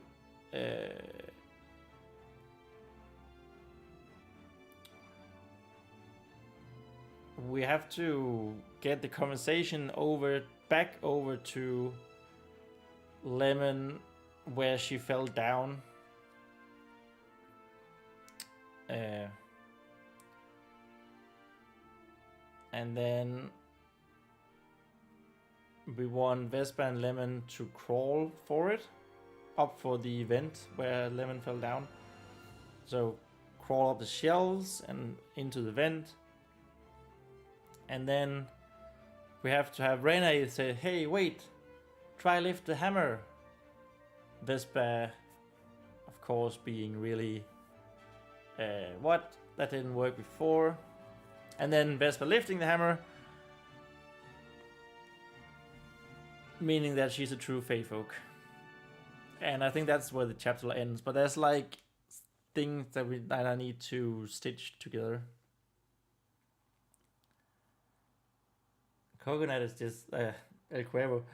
get the conversation back over to Lemon where she fell down. And then we want Vespa and Lemon to crawl for it, up for the event where Lemon fell down. So crawl up the shelves and into the vent. And then we have to have Rene say, hey, wait, try lift the hammer. Vespa, of course, being really, what? That didn't work before. And then Vespa lifting the hammer, meaning that she's a true Fey folk. And I think that's where the chapter ends. But there's like things that I need to stitch together. Coconut is just El Cuervo.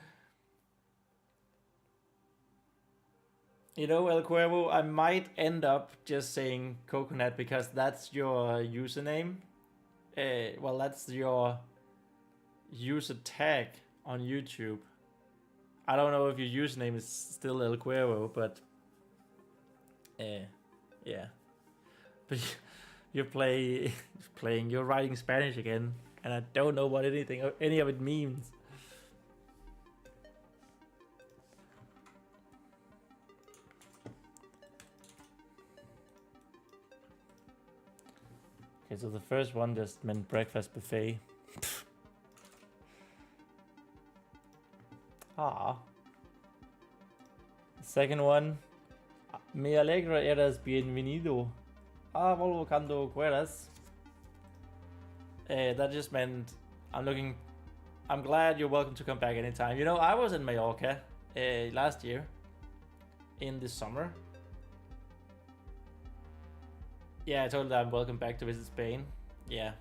You know, El Cuervo, I might end up just saying Coconut because that's your username. Well, that's your user tag on YouTube. I don't know if your username is still El Cuervo, but yeah. But you're writing Spanish again, and I don't know what any of it means. Okay, so the first one just meant breakfast buffet. The second one, me alegra eras bienvenido. Volvo cuando quieras. That just meant I'm glad you're welcome to come back anytime. You know, I was in Mallorca last year in the summer. Yeah, I told her I'm welcome back to visit Spain. Yeah.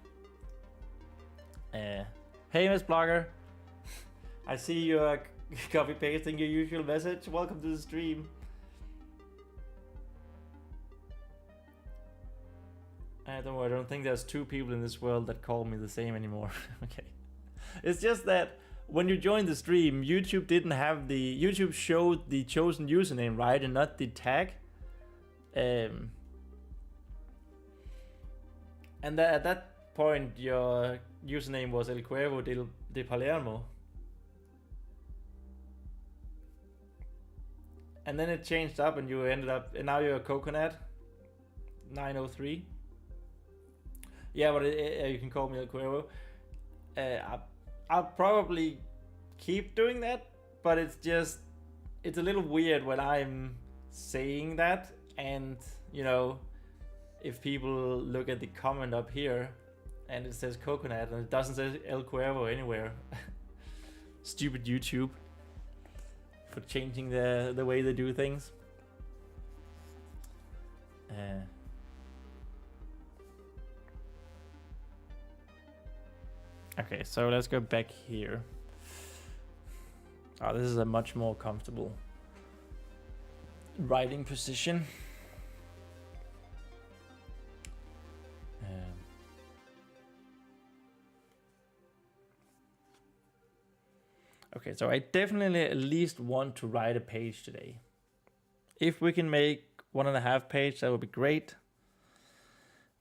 Hey, Miss Blogger. I see you copy pasting your usual message. Welcome to the stream. Don't worry, I don't think there's two people in this world that call me the same anymore. Okay. It's just that when you join the stream, YouTube didn't have the... YouTube showed the chosen username, right? And not the tag. And at that point, your username was El Cuervo de Palermo. And then it changed up and you ended up... And now you're Coconut 903. Yeah, but you can call me El Cuervo. I'll probably keep doing that, but it's just... It's a little weird when I'm saying that, and, you know, if people look at the comment up here, and it says Coconut, and it doesn't say El Cuervo anywhere. Stupid YouTube. For changing the way they do things. Okay, so let's go back here. Oh, this is a much more comfortable writing position. Okay, so I definitely at least want to write a page today. If we can make 1.5 pages, that would be great.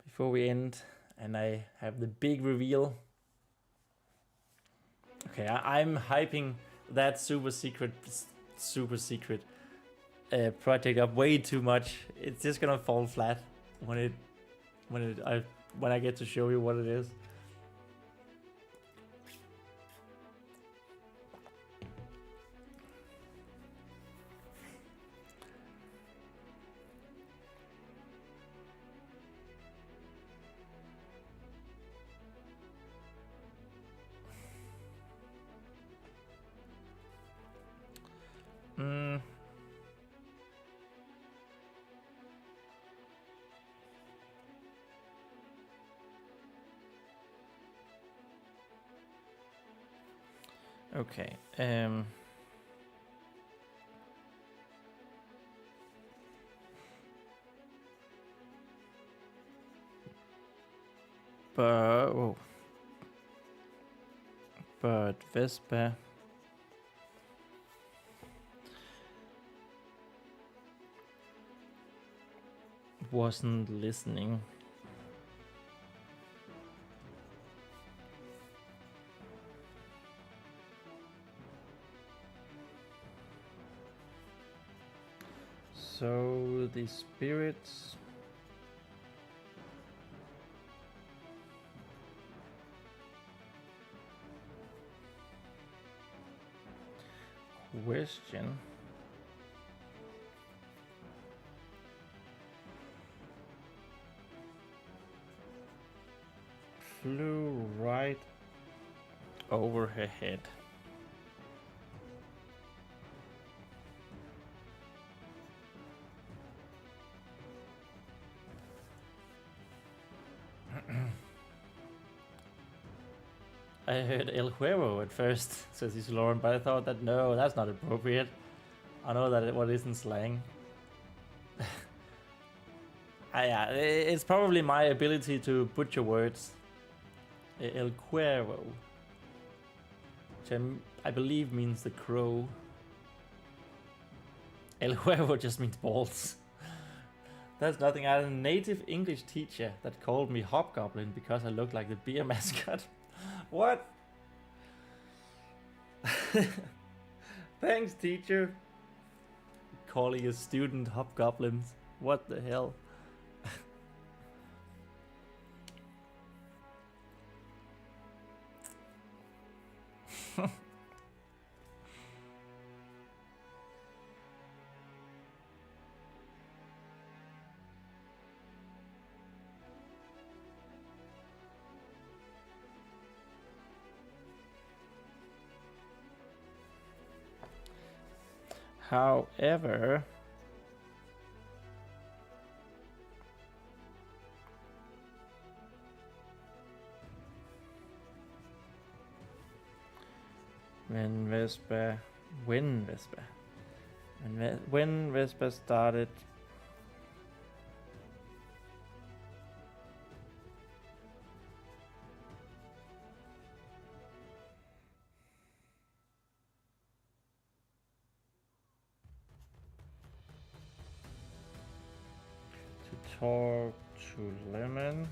Before we end, and I have the big reveal. Okay, I'm hyping that super secret project up way too much. It's just gonna fall flat when I get to show you what it is. Okay. But Vespa wasn't listening. So the spirits question flew right over her head. I heard El Huevo at first, says he's Lauren, but I thought that no, that's not appropriate. I know that what isn't slang. Yeah, it's probably my ability to butcher words. El Cuervo, which I believe means the crow. El Huevo just means balls. That's nothing. I had a native English teacher that called me Hobgoblin because I looked like the beer mascot. What? Thanks, teacher. Calling a student hobgoblins. What the hell? However, when Vespa started talk to Lemon.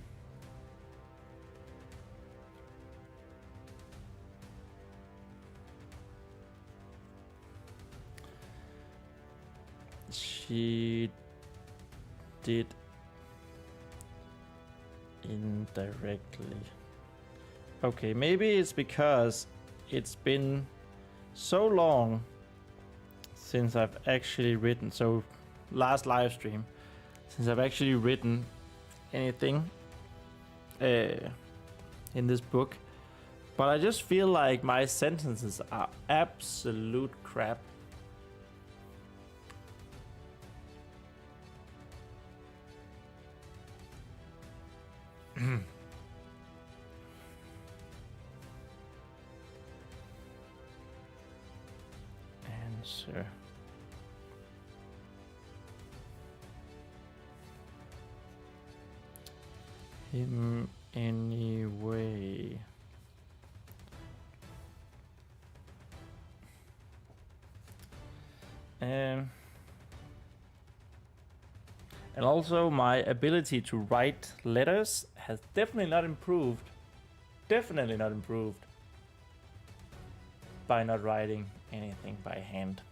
She did indirectly. Okay, maybe it's because it's been so long since I've actually written, so last live stream, since I've actually written anything in this book, but I just feel like my sentences are absolute crap. Answer. Him anyway. And also my ability to write letters has definitely not improved. Definitely not improved by not writing anything by hand.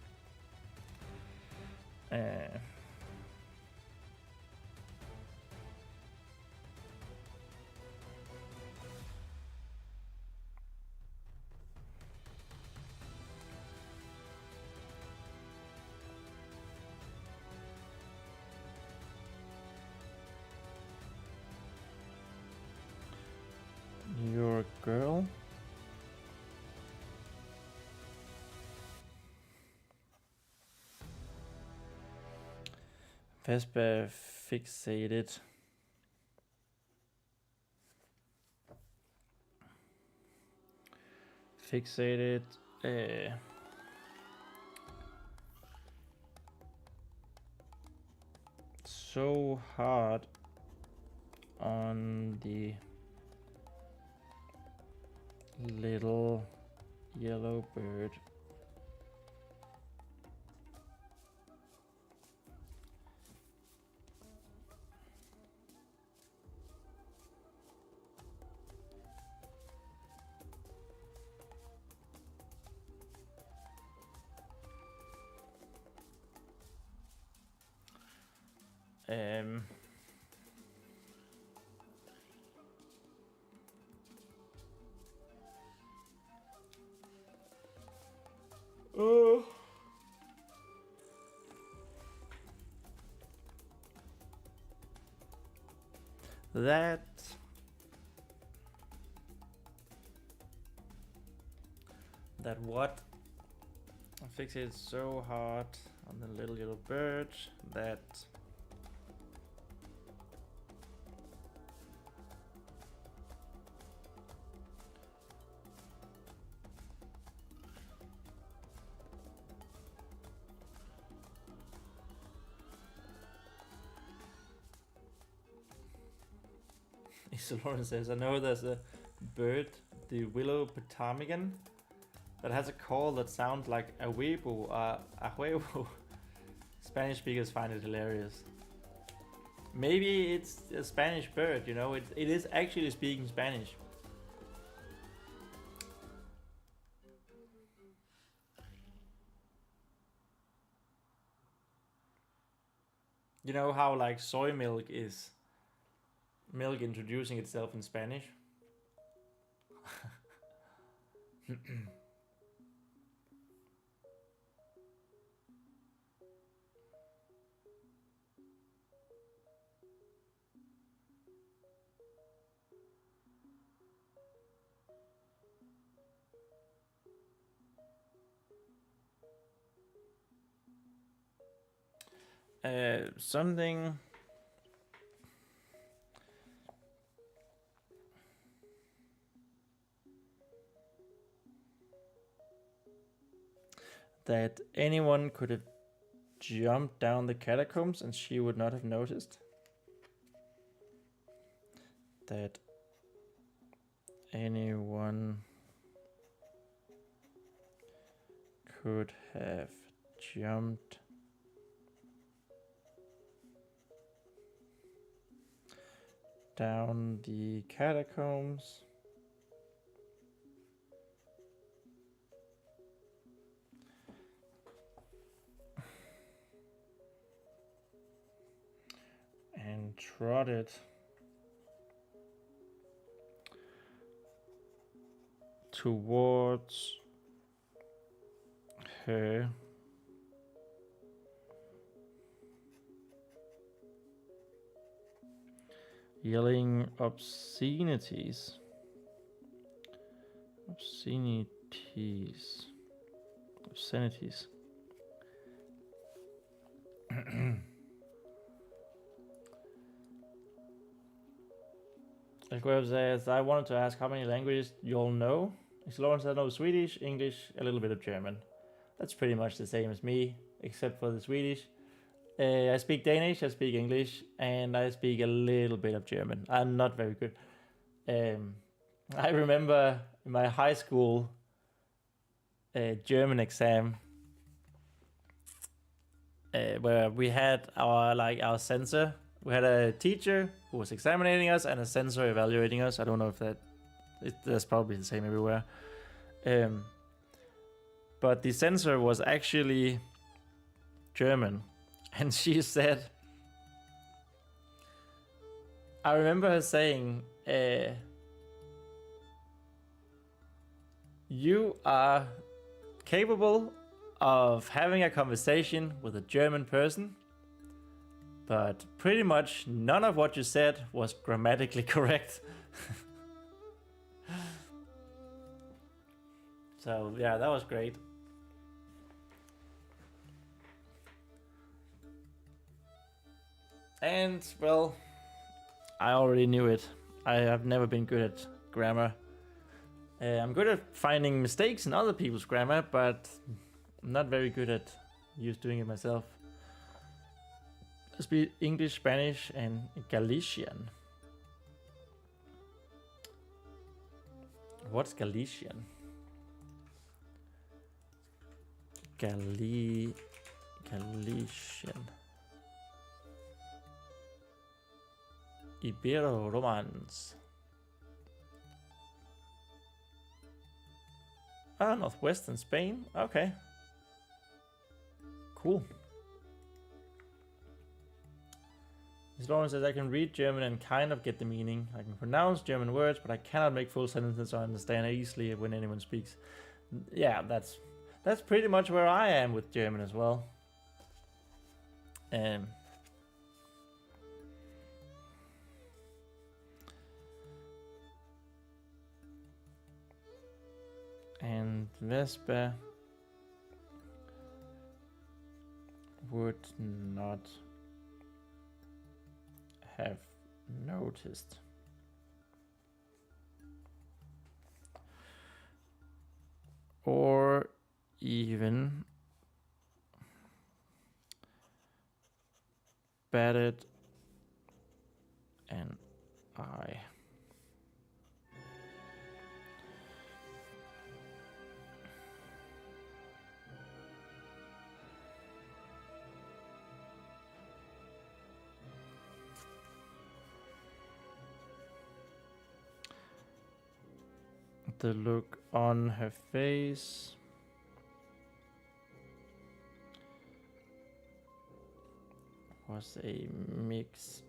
You're a girl? Vespa fixated. Fixated. So hard on the little yellow bird. Oh. That what? I fixated so hard on the little yellow bird that Lauren says, I know there's a bird, the willow ptarmigan, that has a call that sounds like a weeble, a huevo. Spanish speakers find it hilarious. Maybe it's a Spanish bird, you know, it is actually speaking Spanish. You know how like soy milk is milk introducing itself in Spanish? Something that anyone could have jumped down the catacombs and she would not have noticed. That anyone could have jumped down the catacombs. And trotted towards her yelling obscenities. Obscenities. Squire says, I wanted to ask how many languages you all know. Lawrence, I know Swedish, English, a little bit of German. That's pretty much the same as me, except for the Swedish. I speak Danish, I speak English, and I speak a little bit of German. I'm not very good. I remember in my high school German exam where we had our censor. We had a teacher who was examining us and a censor evaluating us. I don't know if that's probably the same everywhere. But the censor was actually German. And she said, I remember her saying, you are capable of having a conversation with a German person, but pretty much none of what you said was grammatically correct. So yeah, that was great. And well, I already knew it. I have never been good at grammar. I'm good at finding mistakes in other people's grammar, but I'm not very good at doing it myself. I speak English, Spanish, and Galician. What's Galician? Galician. Ibero-Romance. Ah, northwestern Spain. Okay. Cool. As long as I can read German and kind of get the meaning. I can pronounce German words, but I cannot make full sentences or understand easily when anyone speaks. Yeah, that's pretty much where I am with German as well. And Vespa would not have noticed. Or even batted an eye. The look on her face was a mix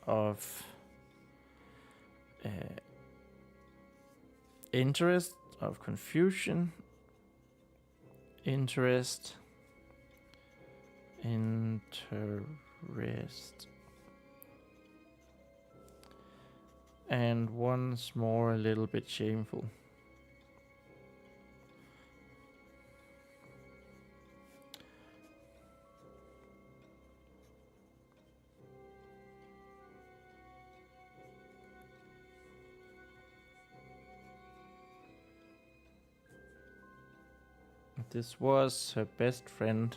of interest, of confusion, interest, and once more a little bit shameful. This was her best friend.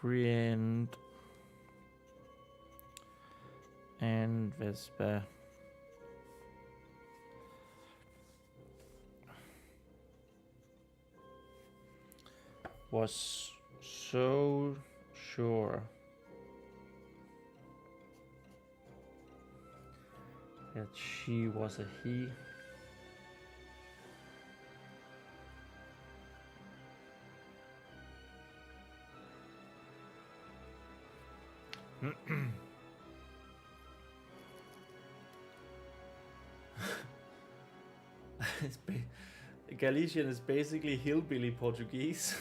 Friend and Vespa. was so sure that she was a he. Galician is basically hillbilly Portuguese.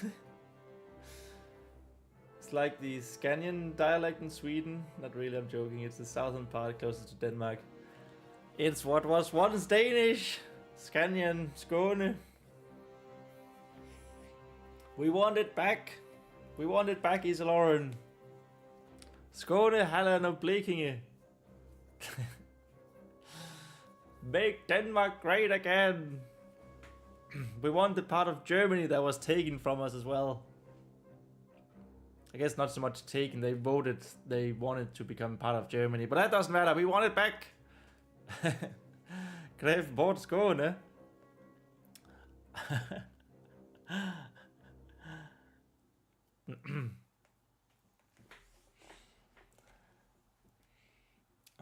It's like the Scanian dialect in Sweden. Not really, I'm joking. It's the southern part closest to Denmark. It's what was once Danish. Scanian, Skåne. We want it back. We want it back, Iseloren. Skåne, Halland og Blekinge. Make Denmark great again. We want the part of Germany that was taken from us as well. I guess not so much taken, they voted, they wanted to become part of Germany, but that doesn't matter, we want it back. Gräv bort Skåne.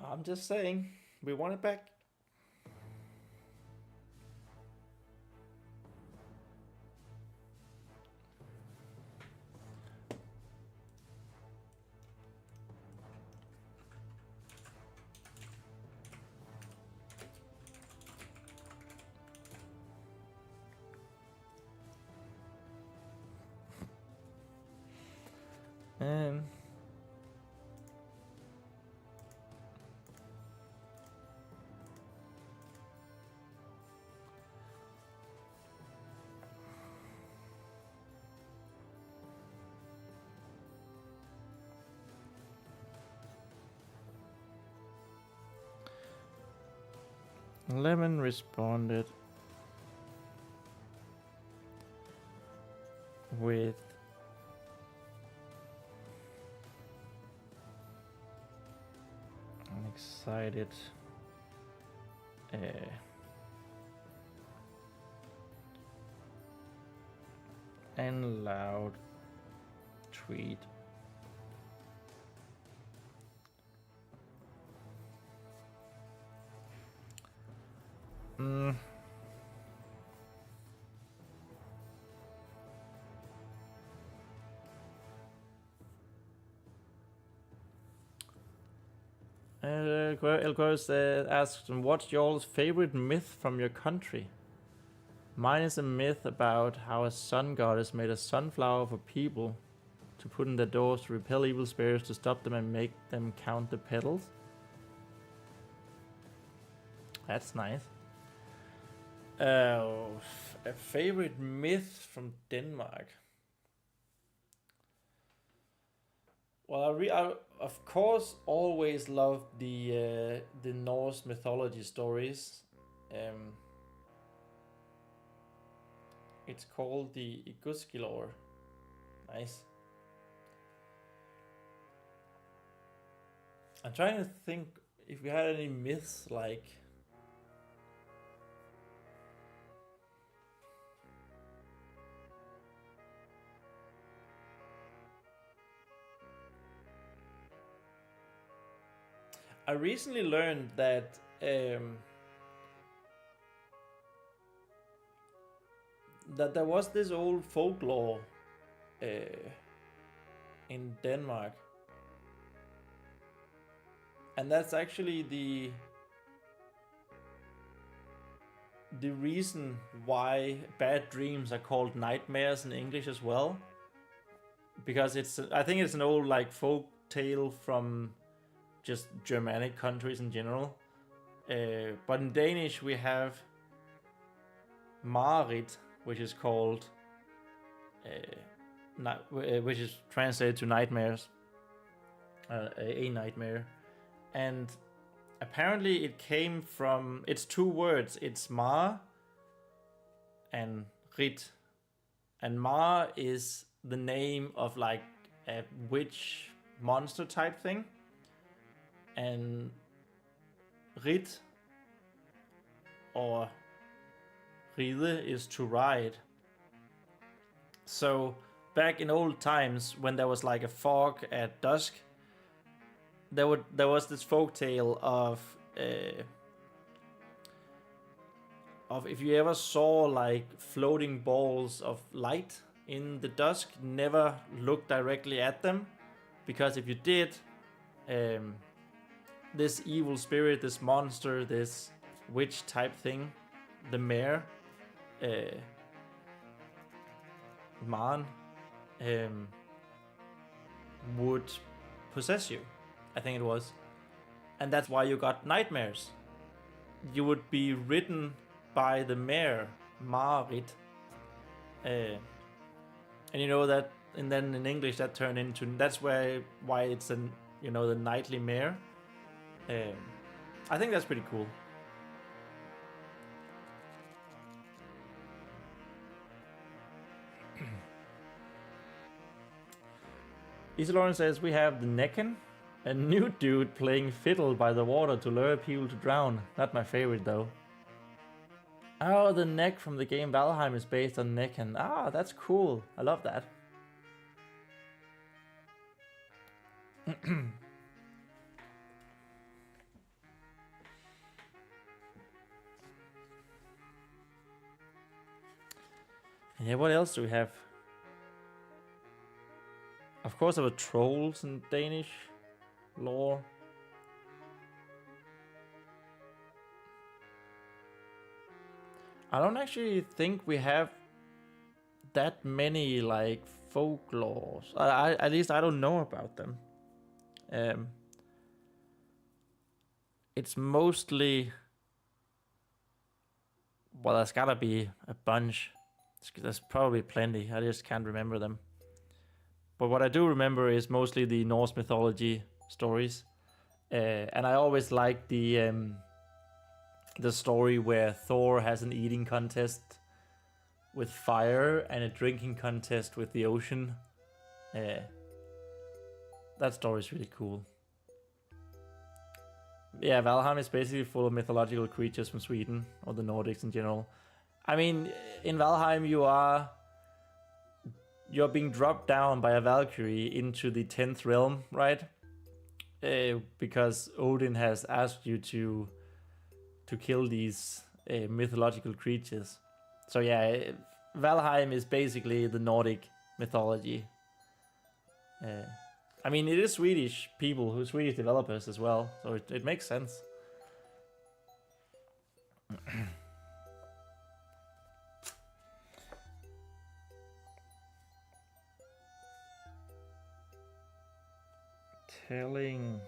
I'm just saying, we want it back. Lemon responded with an excited and loud tweet. Elgos asks, what's your favorite myth from your country? Mine is a myth about how a sun goddess made a sunflower for people to put in their doors to repel evil spirits, to stop them and make them count the petals. That's nice. A favorite myth from Denmark. Well, I of course always loved the Norse mythology stories. It's called the Iguskilor. Nice. I'm trying to think if we had any myths like. I recently learned that that there was this old folklore in Denmark, and that's actually the reason why bad dreams are called nightmares in English as well, because I think it's an old like folk tale from just Germanic countries in general. But in Danish we have Marit, which is called, which is translated to nightmares, a nightmare. And apparently it came from, it's two words, it's Mar and Rit. And Mar is the name of like a witch monster type thing. And Rit or Ride is to ride. So back in old times when there was like a fog at dusk, there was this folktale of if you ever saw like floating balls of light in the dusk, never look directly at them, because if you did, this evil spirit, this monster, this witch type thing, the mare, Man, would possess you, I think it was. And that's why you got nightmares. You would be ridden by the mare, Marit. And you know that, and then in English that turned into, that's why it's the nightly mare. I think that's pretty cool. Isolauren says we have the Necken, a new dude playing fiddle by the water to lure people to drown. Not my favorite though. Oh, the Neck from the game Valheim is based on Necken. Ah, that's cool. I love that. Yeah, what else do we have? Of course, there were trolls in Danish lore. I don't actually think we have that many like folklores. At least I don't know about them. It's mostly, well, there's gotta be a bunch. There's probably plenty. I just can't remember them. But what I do remember is mostly the Norse mythology stories, and I always like the story where Thor has an eating contest with fire and a drinking contest with the ocean. That story is really cool. Yeah, Valheim is basically full of mythological creatures from Sweden or the Nordics in general. I mean, in Valheim you're being dropped down by a Valkyrie into the 10th realm, right? Because Odin has asked you to kill these mythological creatures. So yeah, Valheim is basically the Nordic mythology. I mean, it is Swedish people, Swedish developers as well, so it makes sense. Telling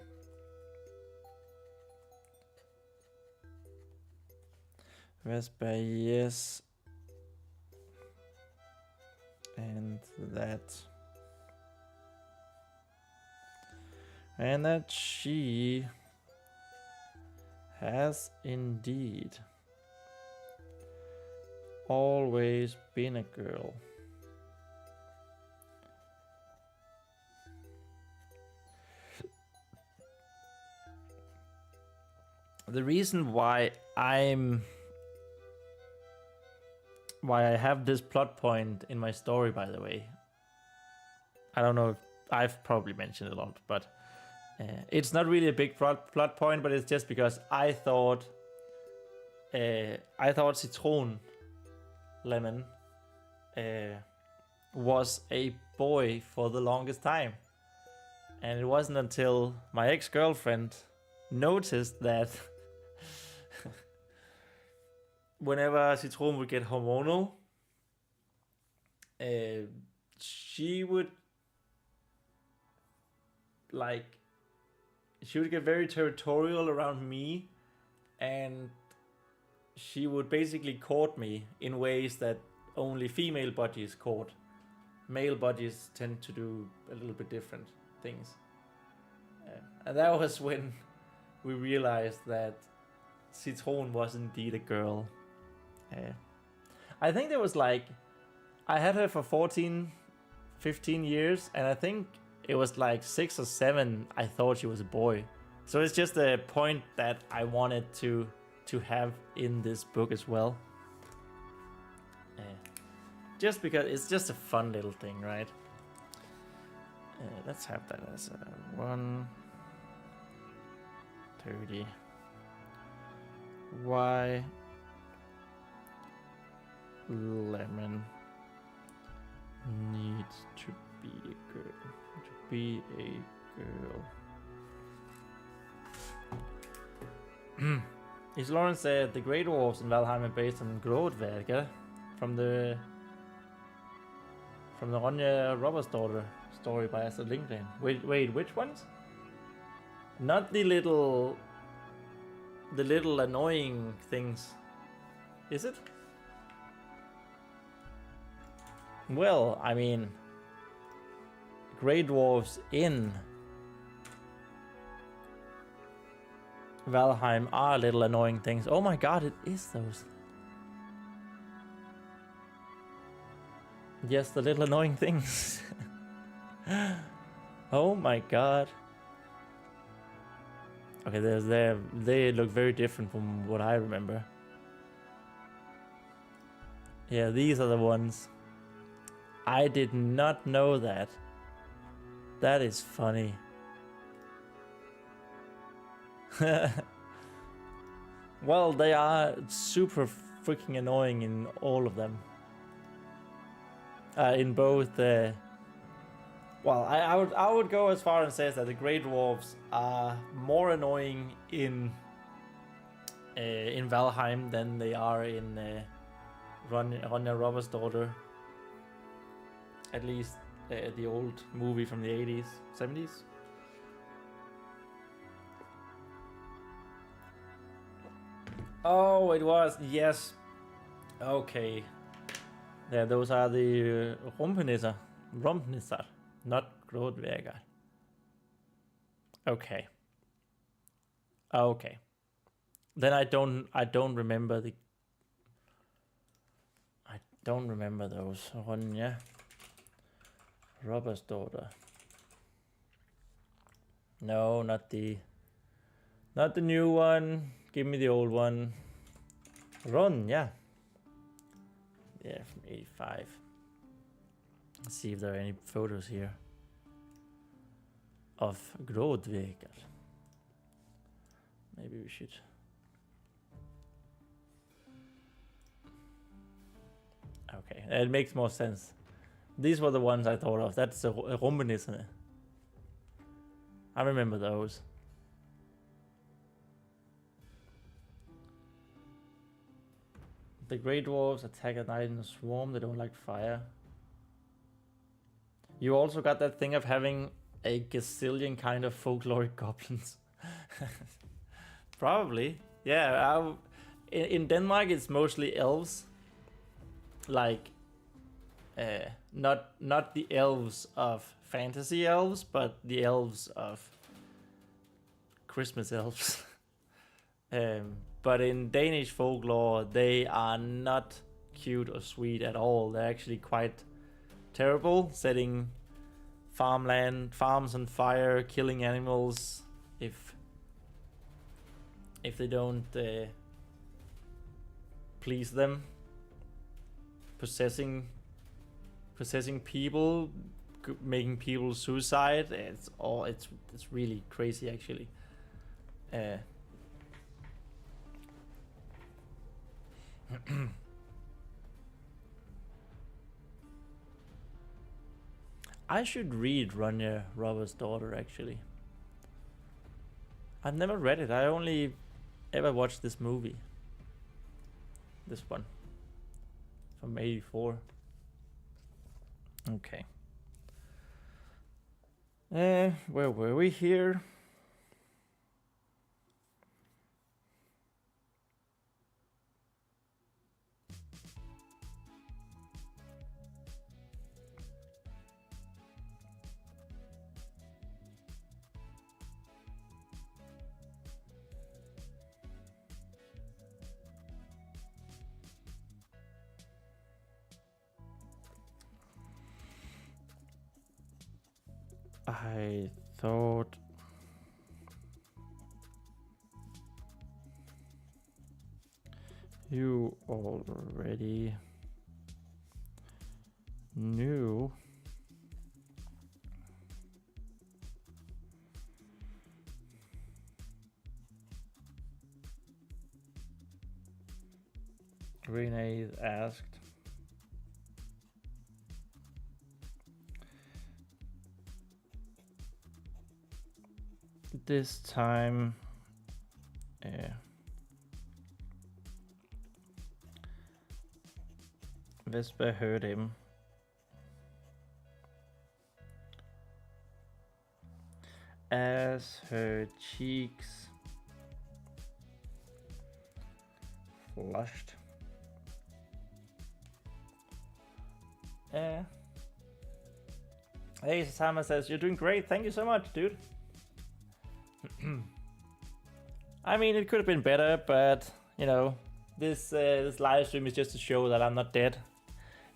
Vespa, yes, and that she has indeed always been a girl. The reason why I have this plot point in my story, by the way, I don't know if I've probably mentioned it a lot, but it's not really a big plot point, but it's just because I thought Citron Lemon was a boy for the longest time, and it wasn't until my ex-girlfriend noticed that whenever Citron would get hormonal, she would get very territorial around me, and she would basically court me in ways that only female bodies court. Male bodies tend to do a little bit different things. And that was when we realized that Citron was indeed a girl. I think there was I had her for 14, 15 years, and I think it was 6 or 7 I thought she was a boy. So it's just a point that I wanted to have in this book as well. Just because it's just a fun little thing, right? Let's have that as a 130. Why Lemon needs to be a girl. To be a girl. Is Lawrence said the Great Dwarfs in Valheim are based on Grodverga from the Ronja Robert's daughter story by Astrid Lindgren. Wait, which ones? Not the little annoying things. Is it? Well, I mean, Grey Dwarfs in Valheim are little annoying things. Oh my god, it is those. Yes, the little annoying things. Oh my god. Okay, they look very different from what I remember. Yeah, these are the ones. I did not know that. That is funny. Well, they are super freaking annoying in all of them. In both. Well, I would go as far and say that the Grey Dwarfs are more annoying in Valheim than they are in Ronja Robert's daughter. At least the old movie from the 80s, 70s. Oh, it was, yes. Okay. Yeah, those are the Rumpnisser, not Grodvergar. Okay. Okay. Then I don't remember the. I don't remember those. Ronja Robert's daughter. No, not the new one. Give me the old one. Ronja. Yeah, from 85. Let's see if there are any photos here of Grodvergar. Maybe we should. Okay, it makes more sense. These were the ones I thought of. That's a Rumpnisser. I remember those. The Grey Dwarves attack at night in a swarm. They don't like fire. You also got that thing of having a gazillion kind of folkloric goblins. Probably. Yeah. In Denmark, it's mostly elves. Like, not the elves of fantasy elves, but the elves of Christmas elves. But in Danish folklore, they are not cute or sweet at all. They're actually quite terrible, setting farms on fire, killing animals if they don't please them, possessing people, making people suicide. It's really crazy actually. I should read Ronja Robert's daughter actually. I've never read it. I only ever watched this movie. This one. From 84. Okay. Where were we here? I thought you already new Renee asked this time Vespa heard him as her cheeks flushed. Hey, Sama says, you're doing great. Thank you so much, dude. I mean, it could have been better, but, you know, this live stream is just to show that I'm not dead.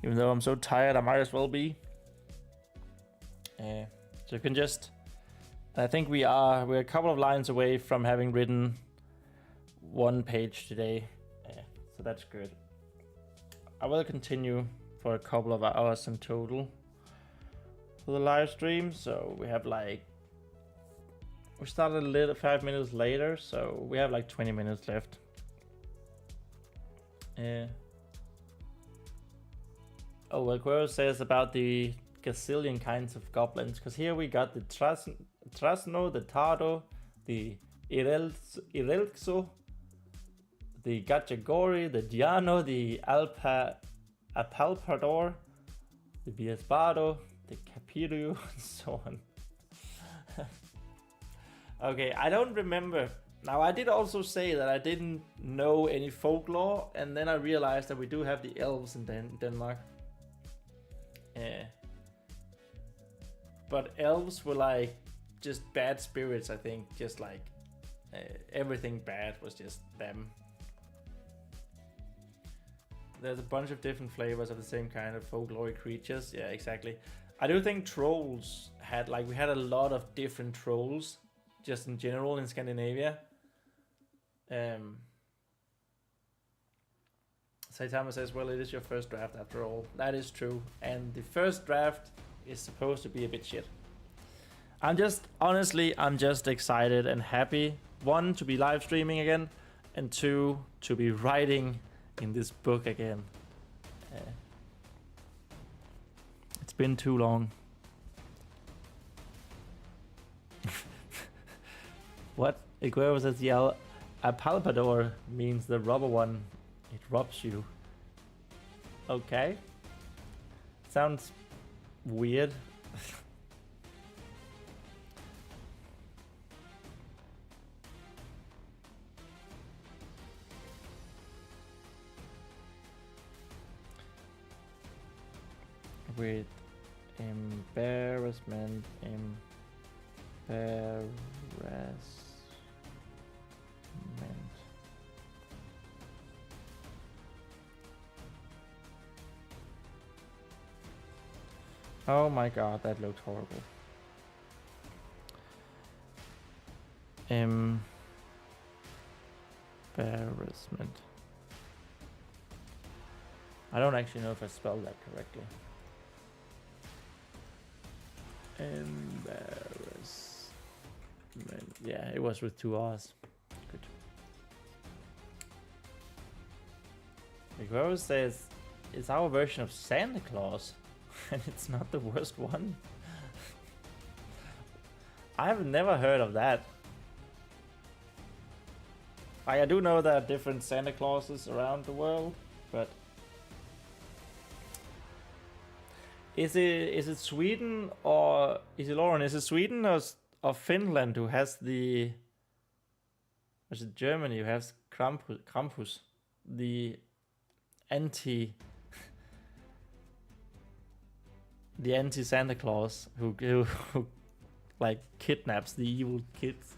Even though I'm so tired, I might as well be. So you can just... I think we're a couple of lines away from having written 1 page today. So that's good. I will continue for a couple of hours in total for the live stream. So we have like... We started a little 5 minutes later, so we have like 20 minutes left. Oh, well, Guero says about the gazillion kinds of goblins, because here we got the Trasno, the Tardo, the Irelxo, the Gachagori, the Diano, the Apalpador, the Biespado, the Capirio, and so on. Okay, I don't remember. Now, I did also say that I didn't know any folklore, and then I realized that we do have the elves in Denmark. But elves were like just bad spirits, I think. Just like everything bad was just them. There's a bunch of different flavors of the same kind of folkloric creatures. Yeah, exactly. I do think trolls had, like, we had a lot of different trolls just in general in Scandinavia. Saitama says, well, it is your first draft after all. That is true. And the first draft is supposed to be a bit shit. I'm just excited and happy. 1, to be live streaming again. And 2, to be writing in this book again. It's been too long. What? Equero says, yeah, a palpador means the rubber one. It robs you. Okay. Sounds weird. With embarrassment, Oh my god, that looks horrible. Embarrassment. I don't actually know if I spelled that correctly. Embarrassment. Yeah, it was with 2 R's. Good. Vigorous says it's our version of Santa Claus, and it's not the worst one. I've never heard of that. I do know there are different Santa Clauses around the world, but is it Sweden or is it Lauren? Is it Sweden or Finland who has the? Or is it Germany who has Krampus, the anti Santa Claus who like kidnaps the evil kids?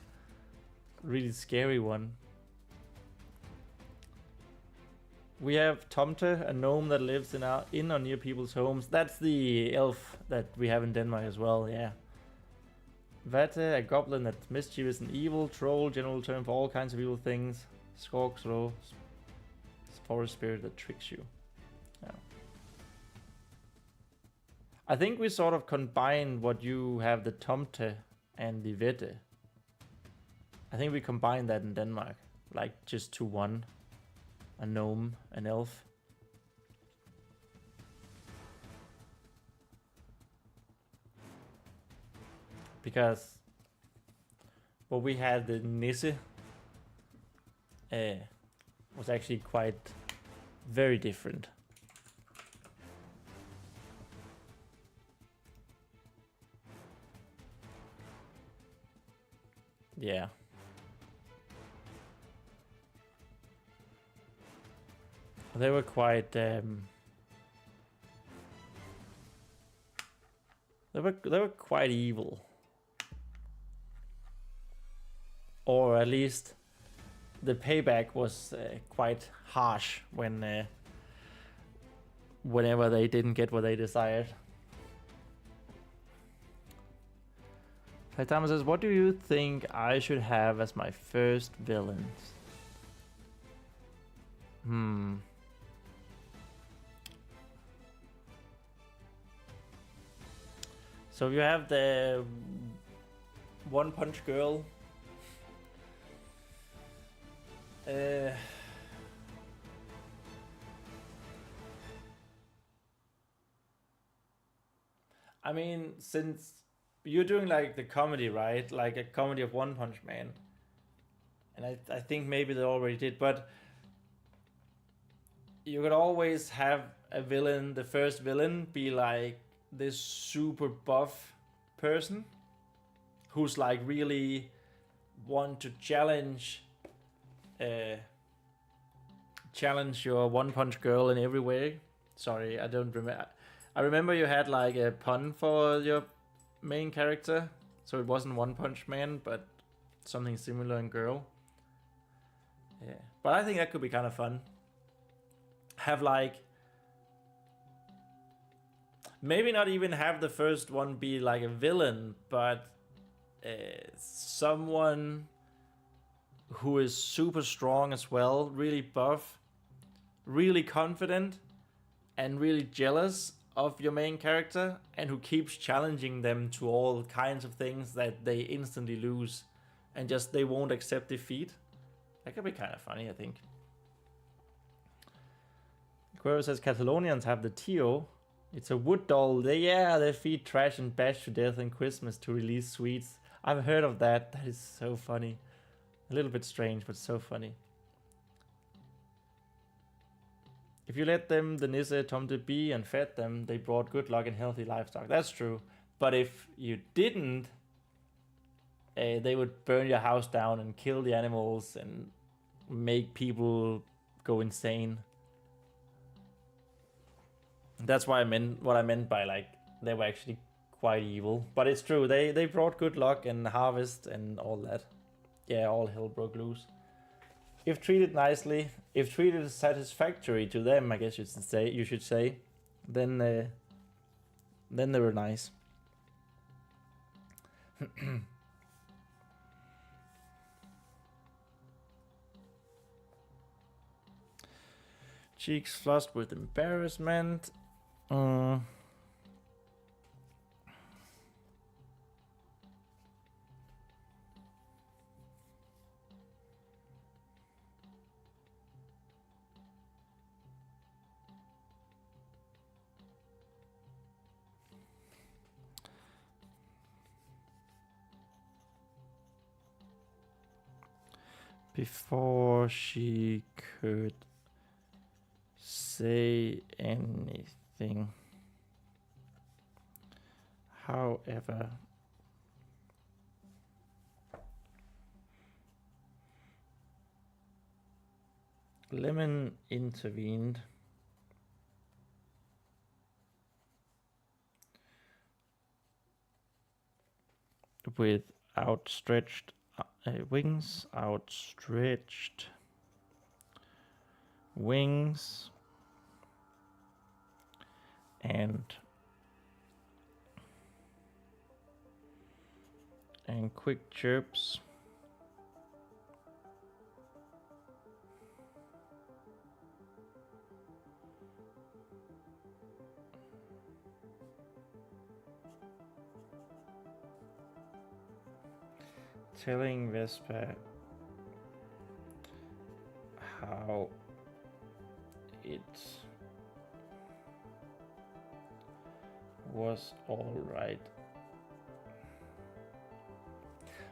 Really scary one. We have Tomte, a gnome that lives in or near people's homes. That's the elf that we have in Denmark as well, yeah. Vate, a goblin that's mischievous and evil. Troll, general term for all kinds of evil things. Skorksro, forest spirit that tricks you. Yeah. I think we sort of combine what you have, the tomte and the vette. I think we combine that in Denmark, like just to one. A gnome, an elf. Because what we had, the nisse, was actually quite very different. Yeah. They were quite they were quite evil. Or at least the payback was quite harsh when whenever they didn't get what they desired. Thomas says, what do you think I should have as my first villains? So you have the One Punch Girl. I mean, since you're doing like the comedy, right? Like a comedy of One Punch Man. And I think maybe they already did, but you could always have a villain, the first villain, be like this super buff person who's like really want to challenge your One Punch Girl in every way. Sorry, I don't remember. I remember you had like a pun for your main character, so it wasn't One Punch Man, but something similar in girl. Yeah, but I think that could be kind of fun. Have like, maybe not even have the first one be like a villain, but someone who is super strong as well, really buff, really confident, and really jealous of your main character, and who keeps challenging them to all kinds of things that they instantly lose, and just they won't accept defeat. That could be kind of funny, I think. Whoever says Catalonians have the Tio. It's a wood doll. They feed trash and bash to death on Christmas to release sweets. I've heard of that. That is so funny. A little bit strange, but so funny. If you let them, the Nisse, Tomte be, and fed them, they brought good luck and healthy livestock. That's true. But if you didn't, they would burn your house down and kill the animals and make people go insane. That's why what I meant by like they were actually quite evil. But it's true, they brought good luck and harvest and all that. Yeah, all hell broke loose. If treated nicely, if treated satisfactory to them, I guess you should say, then they were nice. Cheeks flushed with embarrassment. Before she could say anything. However, Lemon intervened. With outstretched wings, and quick chirps. telling Vespa how it was all right.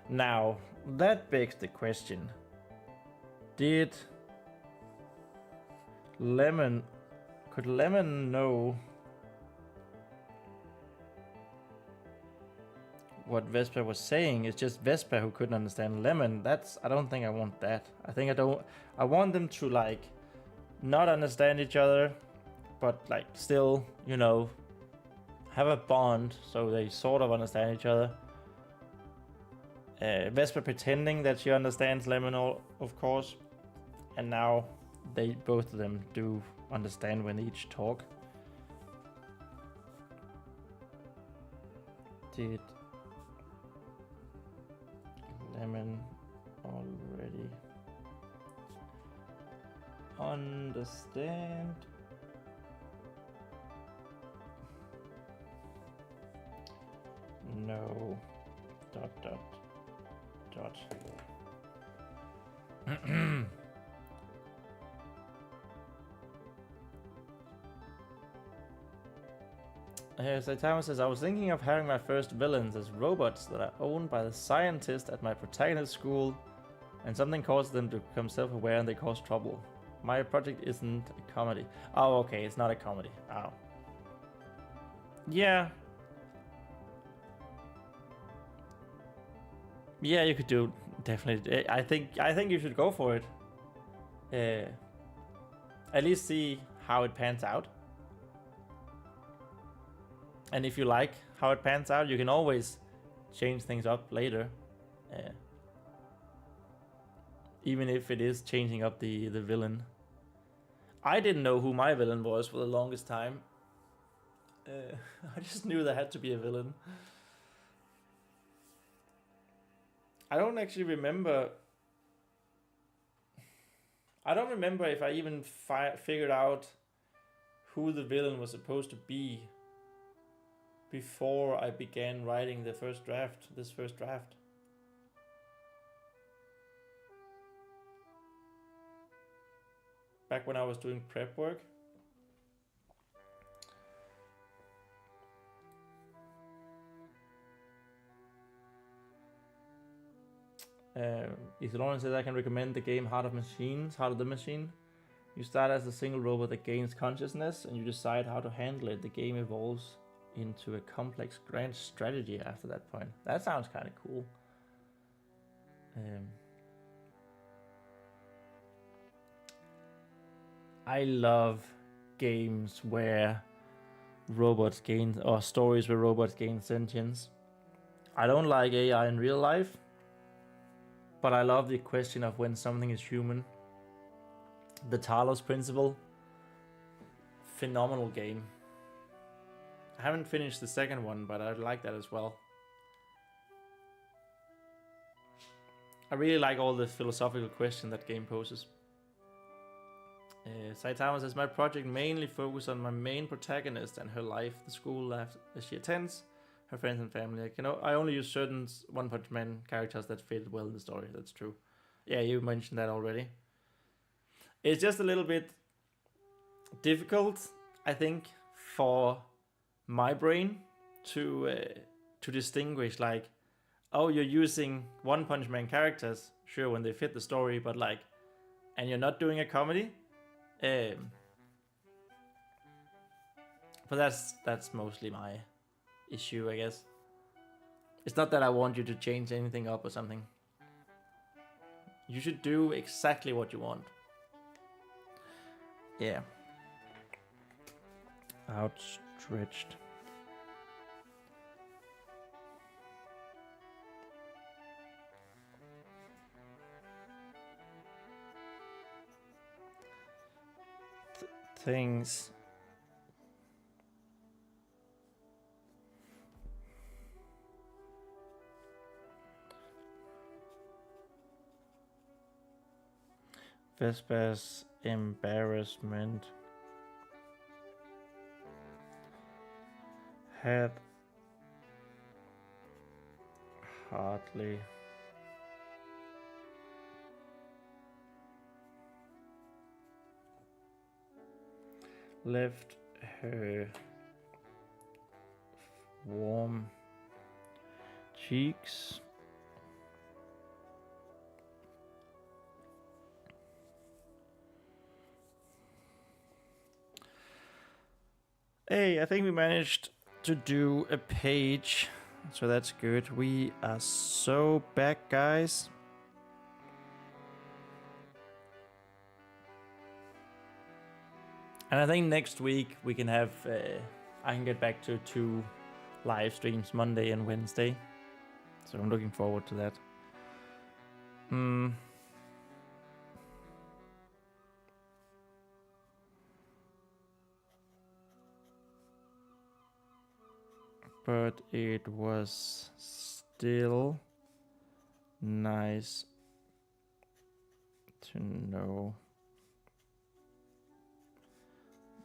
Now, that begs the question. Could Lemon know what Vespa was saying? It's just Vespa who couldn't understand Lemon. I don't think I want that. I want them to like not understand each other, but like still, you know, have a bond so they sort of understand each other. Vespa pretending that she understands Lemon, of course, and now both of them do understand when they each talk. Did Lemon already understand? No. ... Saitama says, I was thinking of having my first villains as robots that are owned by the scientist at my protagonist school, and something causes them to become self-aware and they cause trouble. My project isn't a comedy. Oh, okay, it's not a comedy. Oh. Yeah. Yeah, you could do, definitely. I think you should go for it. At least see how it pans out. And if you like how it pans out, you can always change things up later. Even if it is changing up the villain. I didn't know who my villain was for the longest time. I just knew there had to be a villain. I don't actually remember. I don't remember if I even figured out who the villain was supposed to be before I began writing this first draft. Back when I was doing prep work. Lauren says I can recommend the game Heart of the Machine. You start as a single robot that gains consciousness and you decide how to handle it. The game evolves into a complex grand strategy after that point. That sounds kind of cool. I love games where stories where robots gain sentience. I don't like AI in real life, but I love the question of when something is human. The Talos Principle. Phenomenal game. I haven't finished the second one, but I like that as well. I really like all the philosophical questions that game poses. Saitama says, my project mainly focuses on my main protagonist and her life, the school that she attends, her friends and family. I only use certain One Punch Man characters that fit well in the story. That's true. Yeah, you mentioned that already. It's just a little bit difficult, I think, for my brain to distinguish, like, oh, you're using One Punch Man characters, sure, when they fit the story, but like, and you're not doing a comedy. But that's mostly my issue, I guess. It's not that I want you to change anything up or something. You should do exactly what you want. Yeah. Outstretched. Things. Vespa's embarrassment had hardly left her warm cheeks. Hey, I think we managed to do a page, so that's good. We are so back, guys. And I think next week we can have, I can get back to 2 live streams, Monday and Wednesday. So I'm looking forward to that. But it was still nice to know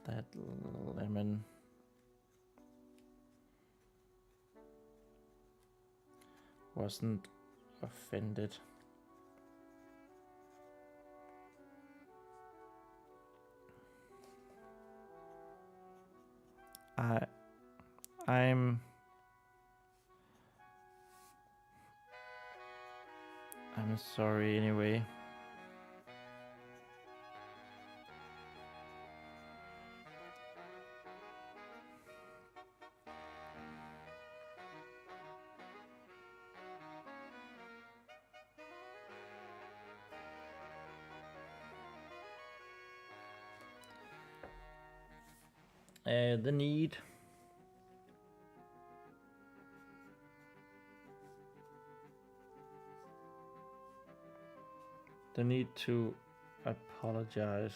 that Lemon wasn't offended. I'm sorry anyway. The need to apologize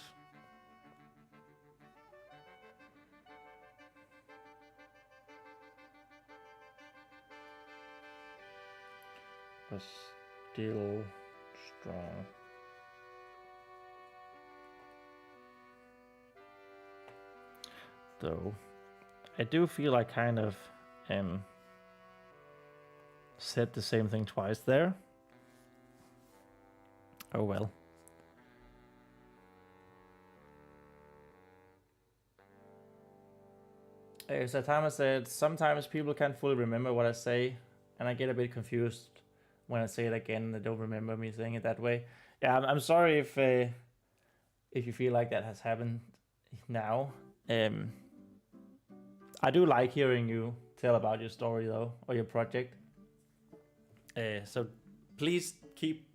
was still strong. Though I do feel I kind of said the same thing twice there. Oh well. As Atama said, sometimes people can't fully remember what I say, and I get a bit confused when I say it again. They don't remember me saying it that way. Yeah, I'm sorry if you feel like that has happened now. I do like hearing you tell about your story though, or your project. So please keep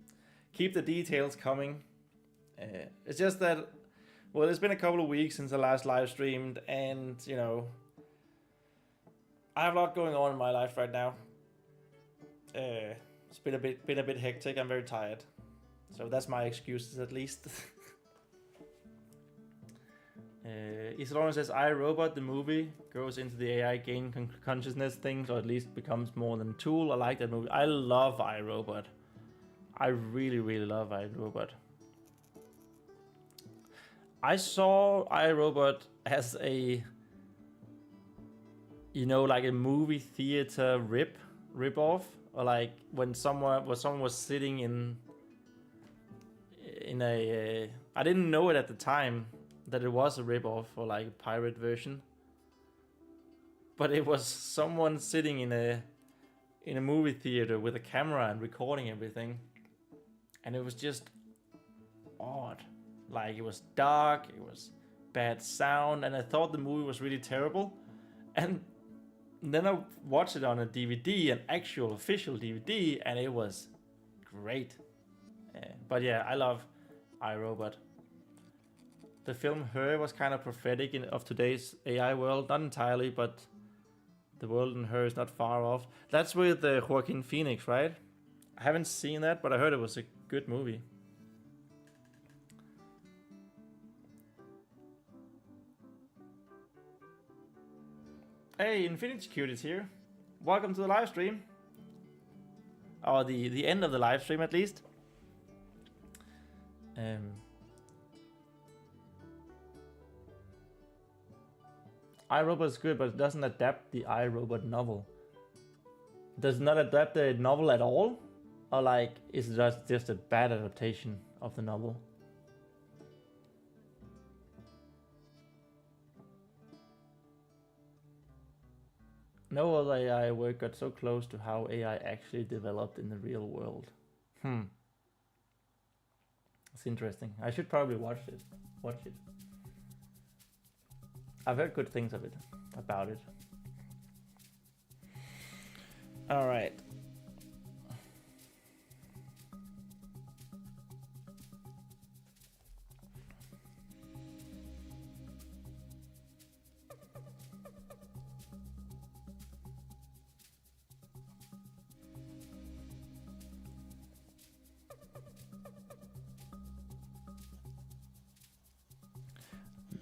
the details coming. It's just that, well, it's been a couple of weeks since I last live streamed, and you know, I have a lot going on in my life right now. It's been a bit hectic. I'm very tired, so that's my excuses at least. Isadora says, I, Robot, the movie, goes into the AI gain consciousness things, or at least becomes more than a tool. I like that movie. I love iRobot. I really, really love iRobot. I saw iRobot as a, you know, like a movie theater rip off, or like when someone was sitting in a. I didn't know it at the time that it was a rip-off or like a pirate version, but it was someone sitting in a movie theater with a camera and recording everything, and it was just odd. Like, it was dark, it was bad sound, and I thought the movie was really terrible. And then I watched it on a DVD, an actual official DVD, and it was great. But yeah, I love iRobot. The film Her was kind of prophetic of today's AI world. Not entirely, but the world in Her is not far off. That's with Joaquin Phoenix, right? I haven't seen that, but I heard it was a good movie. Hey, Infinity Cute is here. Welcome to the live stream. Or the end of the live stream, at least. iRobot is good, but it doesn't adapt the iRobot novel. Does not adapt the novel at all? Or like, is it just a bad adaptation of the novel? No other AI work got so close to how AI actually developed in the real world. It's interesting. I should probably watch it. I've heard good things about it. All right.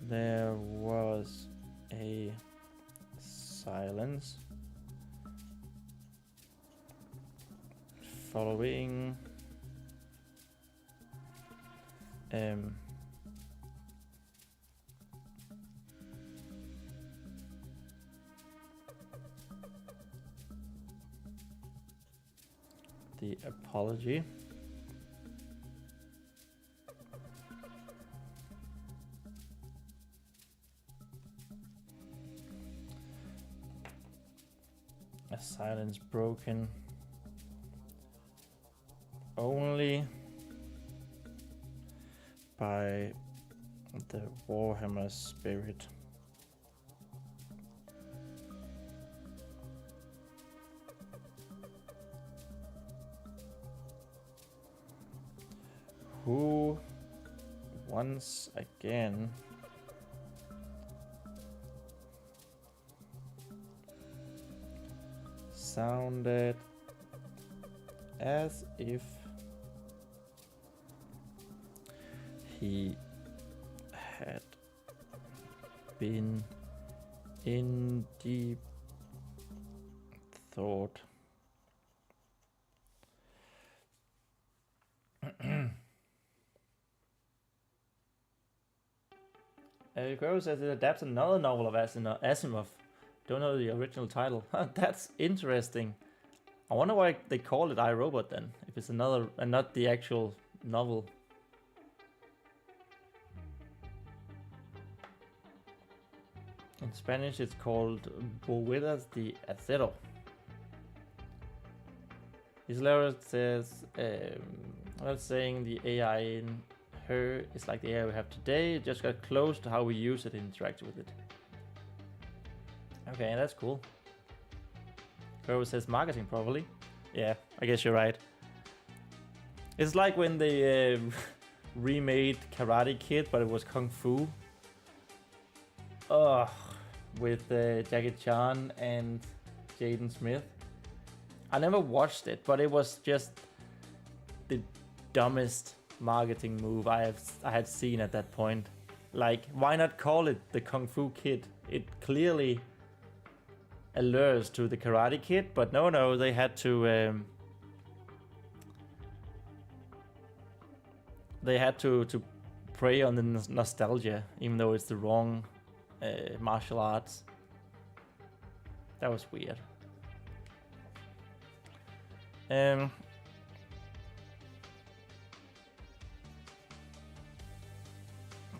There was a silence following the apology. A silence broken only by the Warhammer spirit. Who once again sounded as if he had been in deep thought. Crow says it adapts another novel of Asimov. Don't know the original title. That's interesting. I wonder why they call it iRobot then, if it's another and not the actual novel. In Spanish it's called Bóvedas de Acero. Islera says, well, saying the AI in her is like the AI we have today. It just got close to how we use it and interact with it. Okay, that's cool. Whoever says marketing, probably. Yeah, I guess you're right. It's like when they remade Karate Kid, but it was Kung Fu. Ugh, with Jackie Chan and Jaden Smith. I never watched it, but it was just the dumbest marketing move I had seen at that point. Like, why not call it the Kung Fu Kid? It clearly allures to the Karate Kid, but no, they had to prey on the nostalgia, even though it's the wrong martial arts. That was weird.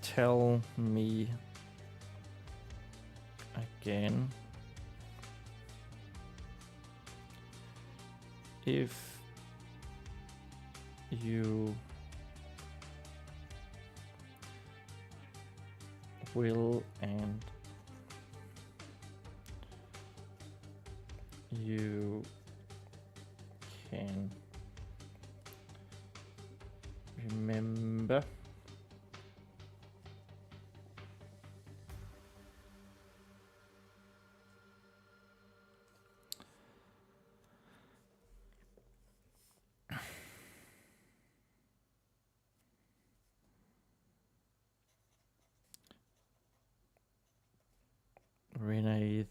Tell me again if you will and you can remember Renee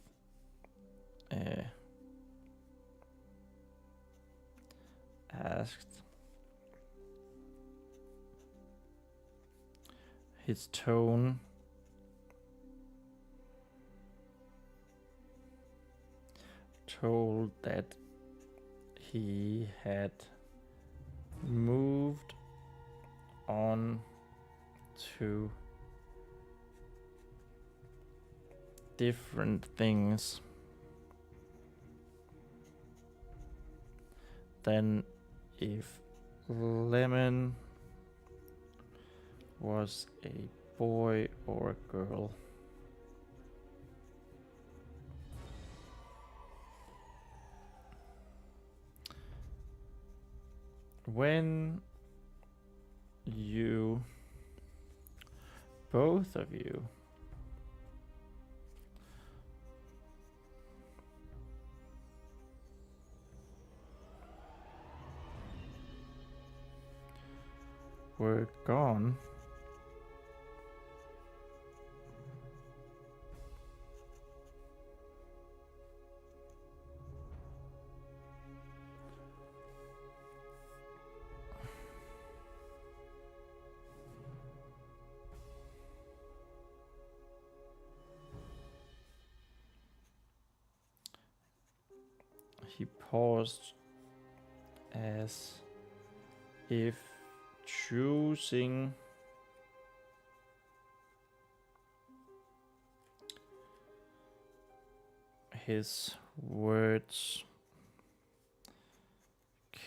asked. His tone told that he had moved on to different things. then if Lemon was a boy or a girl. When you, both of you, were gone, he paused as if choosing his words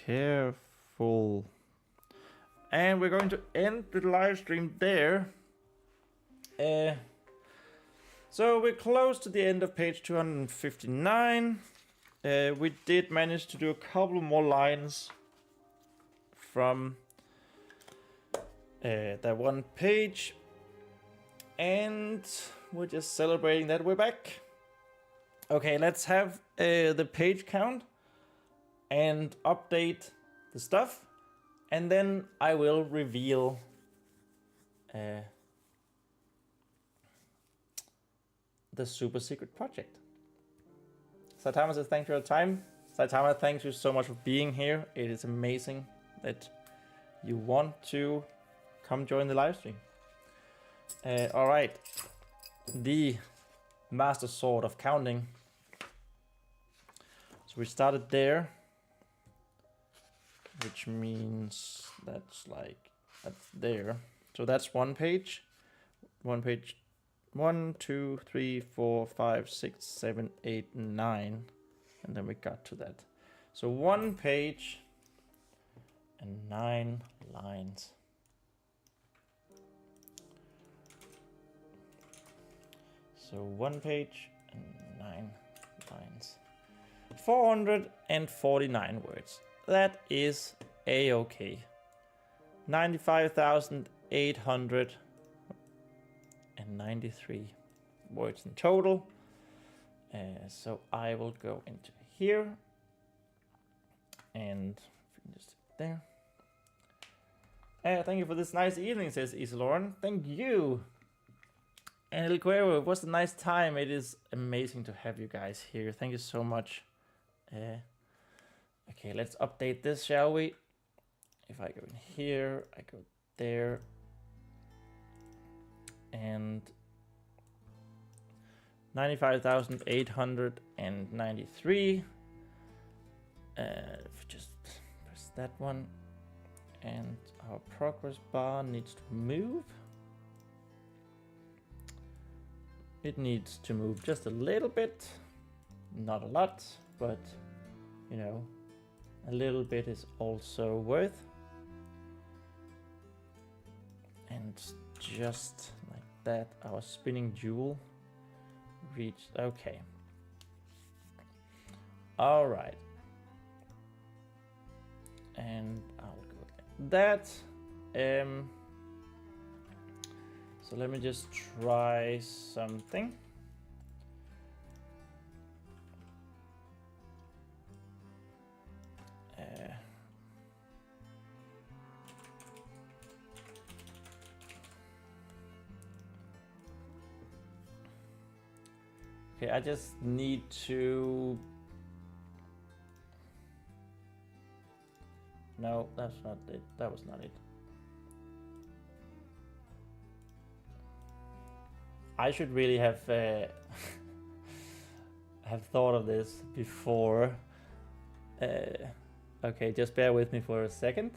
careful. And we're going to end the live stream there. So we're close to the end of page 259. We did manage to do a couple more lines from that one page, and we're just celebrating that we're back. Okay, let's have the page count and update the stuff, and then I will reveal the super secret project. Saitama says thank you for your time. Saitama, thank you so much for being here. It is amazing that you want to come join the live stream. All right, the master sword of counting. So we started there, which means that's there. So that's one page. 1, 2, 3, 4, 5, 6, 7, 8, 9, and then we got to that. So one page and 9 lines. So one page and 9 lines. 449 words. That is a-okay. 95,893 words in total. So I will go into here and just there. Thank you for this nice evening, says Isolauren. Thank you. And El Cuervo, it was a nice time. It is amazing to have you guys here. Thank you so much. Okay, let's update this, shall we? If I go in here, I go there, and 95,893. Just press that one, and our progress bar needs to move. It needs to move just a little bit, not a lot, but you know, a little bit is also worth. And just like that, our spinning jewel reached. Okay. All right. And I'll go like that. So let me just try something. Okay, I just need to... No, that's not it. That was not it. I should really have have thought of this before. Okay, just bear with me for a second.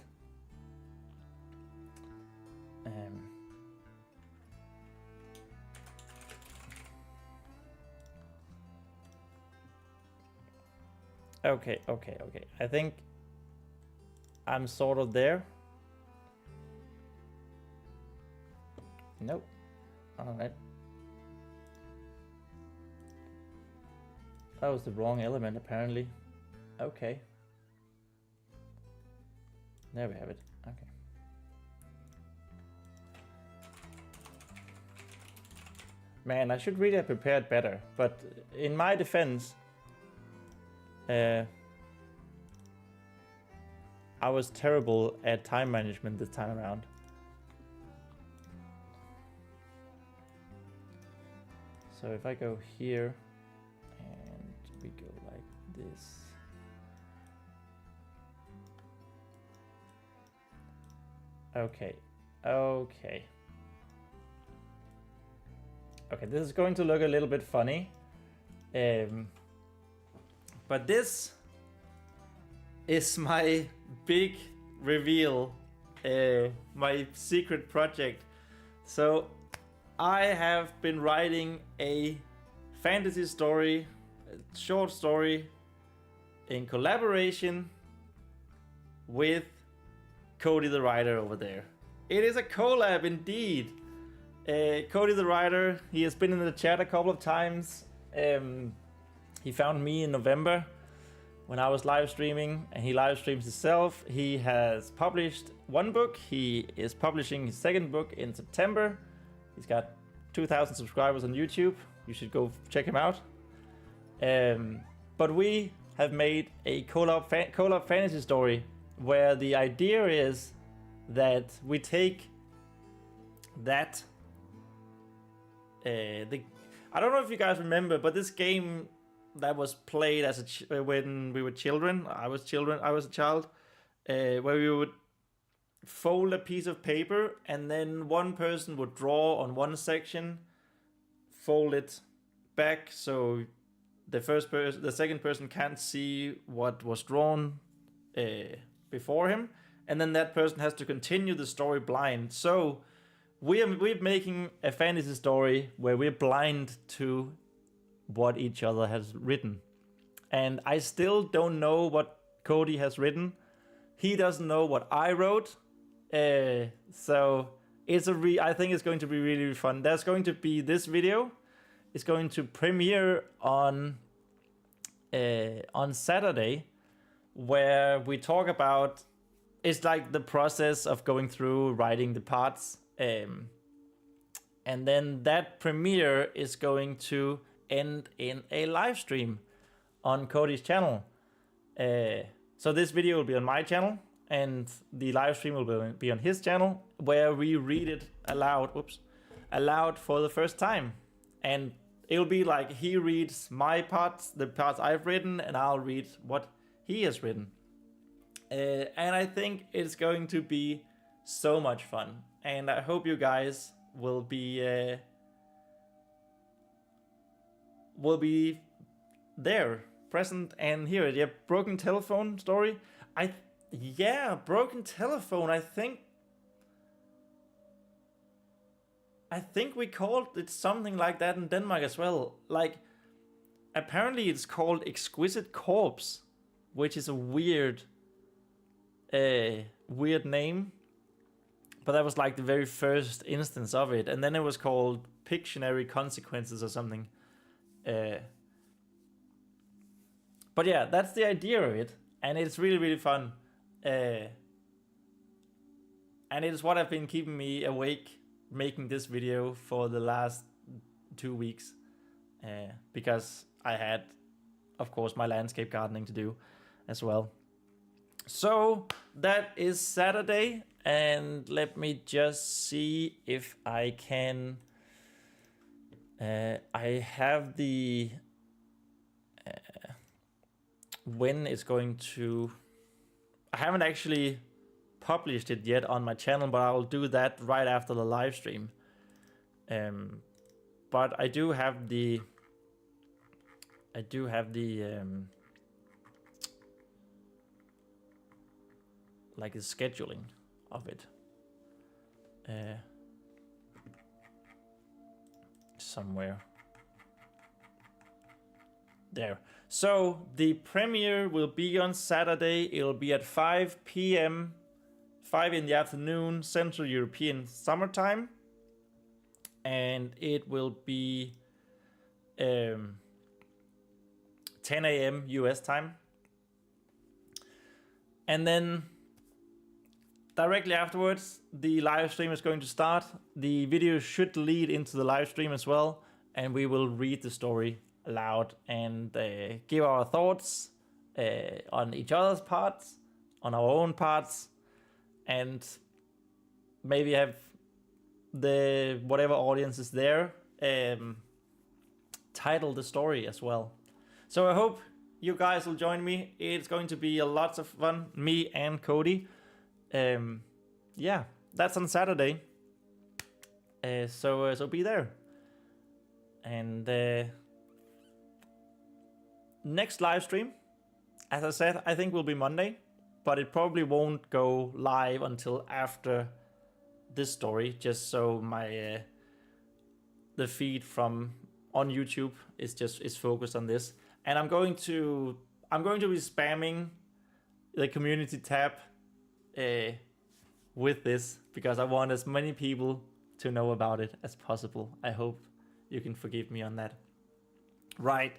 Okay. I think I'm sort of there. Nope. Alright. That was the wrong element, apparently. Okay. There we have it. Okay. Man, I should really have prepared better, but in my defense, I was terrible at time management this time around. So if I go here and we go like this. Okay, okay. Okay, this is going to look a little bit funny. But this is my big reveal, my secret project. So I have been writing a fantasy story, a short story, in collaboration with Cody the writer over there. It is a collab indeed. Cody the writer, he has been in the chat a couple of times. He found me in November when I was live streaming, and he live streams himself. He has published one book. He is publishing his second book in September. He's got 2,000 subscribers on YouTube. You should go check him out. But we have made a collab fantasy story where the idea is that we take that I don't know if you guys remember, but this game that was played as when we were children, I was a child, where we would fold a piece of paper and then one person would draw on one section, fold it back so the second person can't see what was drawn before him, and then that person has to continue the story blind. So we're making a fantasy story where we're blind to what each other has written. And I still don't know what Cody has written. He doesn't know what I wrote. So I think it's going to be really fun. There's going to be this video. It's going to premiere on Saturday, where we talk about, it's like the process of going through writing the parts. And then that premiere is going to end in a live stream on Cody's channel. So this video will be on my channel, and the live stream will be on his channel, where we read it aloud for the first time. And it'll be like he reads my parts, the parts I've written, and I'll read what he has written. And I think it's going to be so much fun. And I hope you guys will be there, present, and hear it. Yeah, broken telephone story. Broken telephone. I think we called it something like that in Denmark as well. Like, apparently it's called Exquisite Corpse, which is a weird name. But that was like the very first instance of it. And then it was called Pictionary Consequences or something. But yeah, that's the idea of it. And it's really, really fun. And it is what have been keeping me awake making this video for the last 2 weeks. Because I had, of course, my landscape gardening to do as well. So that is Saturday. And let me just see if I can. I have the when it's going to. I haven't actually published it yet on my channel, but I will do that right after the live stream. But I do have the. Like the scheduling of it. Somewhere. There. So the premiere will be on Saturday. It'll be at 5 p.m., 5 in the afternoon, Central European summertime. And it will be 10 a.m. US time. And then directly afterwards, the live stream is going to start. The video should lead into the live stream as well. And we will read the story aloud and give our thoughts on each other's parts, on our own parts, and maybe have the whatever audience is there title the story as well. So I hope you guys will join me. It's going to be a lot of fun, me and Cody. Yeah, that's on Saturday. So be there. And next live stream, as I said, I think will be Monday, but it probably won't go live until after this story, just so my the feed from on YouTube is focused on this. And I'm going to be spamming the community tab with this because I want as many people to know about it as possible. I hope you can forgive me on that. Right.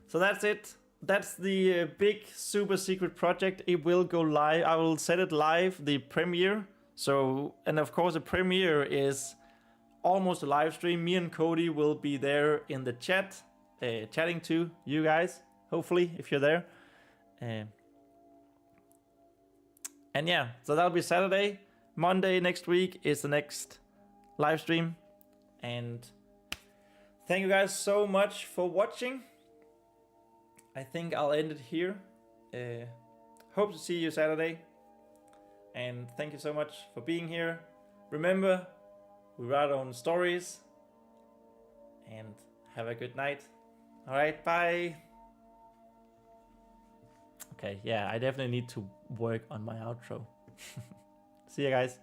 So that's it. That's the big super secret project. It will go live. I will set it live, the premiere. So, and of course the premiere is almost a live stream. Me and Cody will be there in the chat, chatting to you guys, hopefully, if you're there. And yeah, so that'll be Saturday. Monday next week is the next live stream. And thank you guys so much for watching. I think I'll end it here. Hope to see you Saturday. And thank you so much for being here. Remember, we write our own stories. And have a good night. Alright, bye. Okay, yeah, I definitely need to work on my outro. See you guys.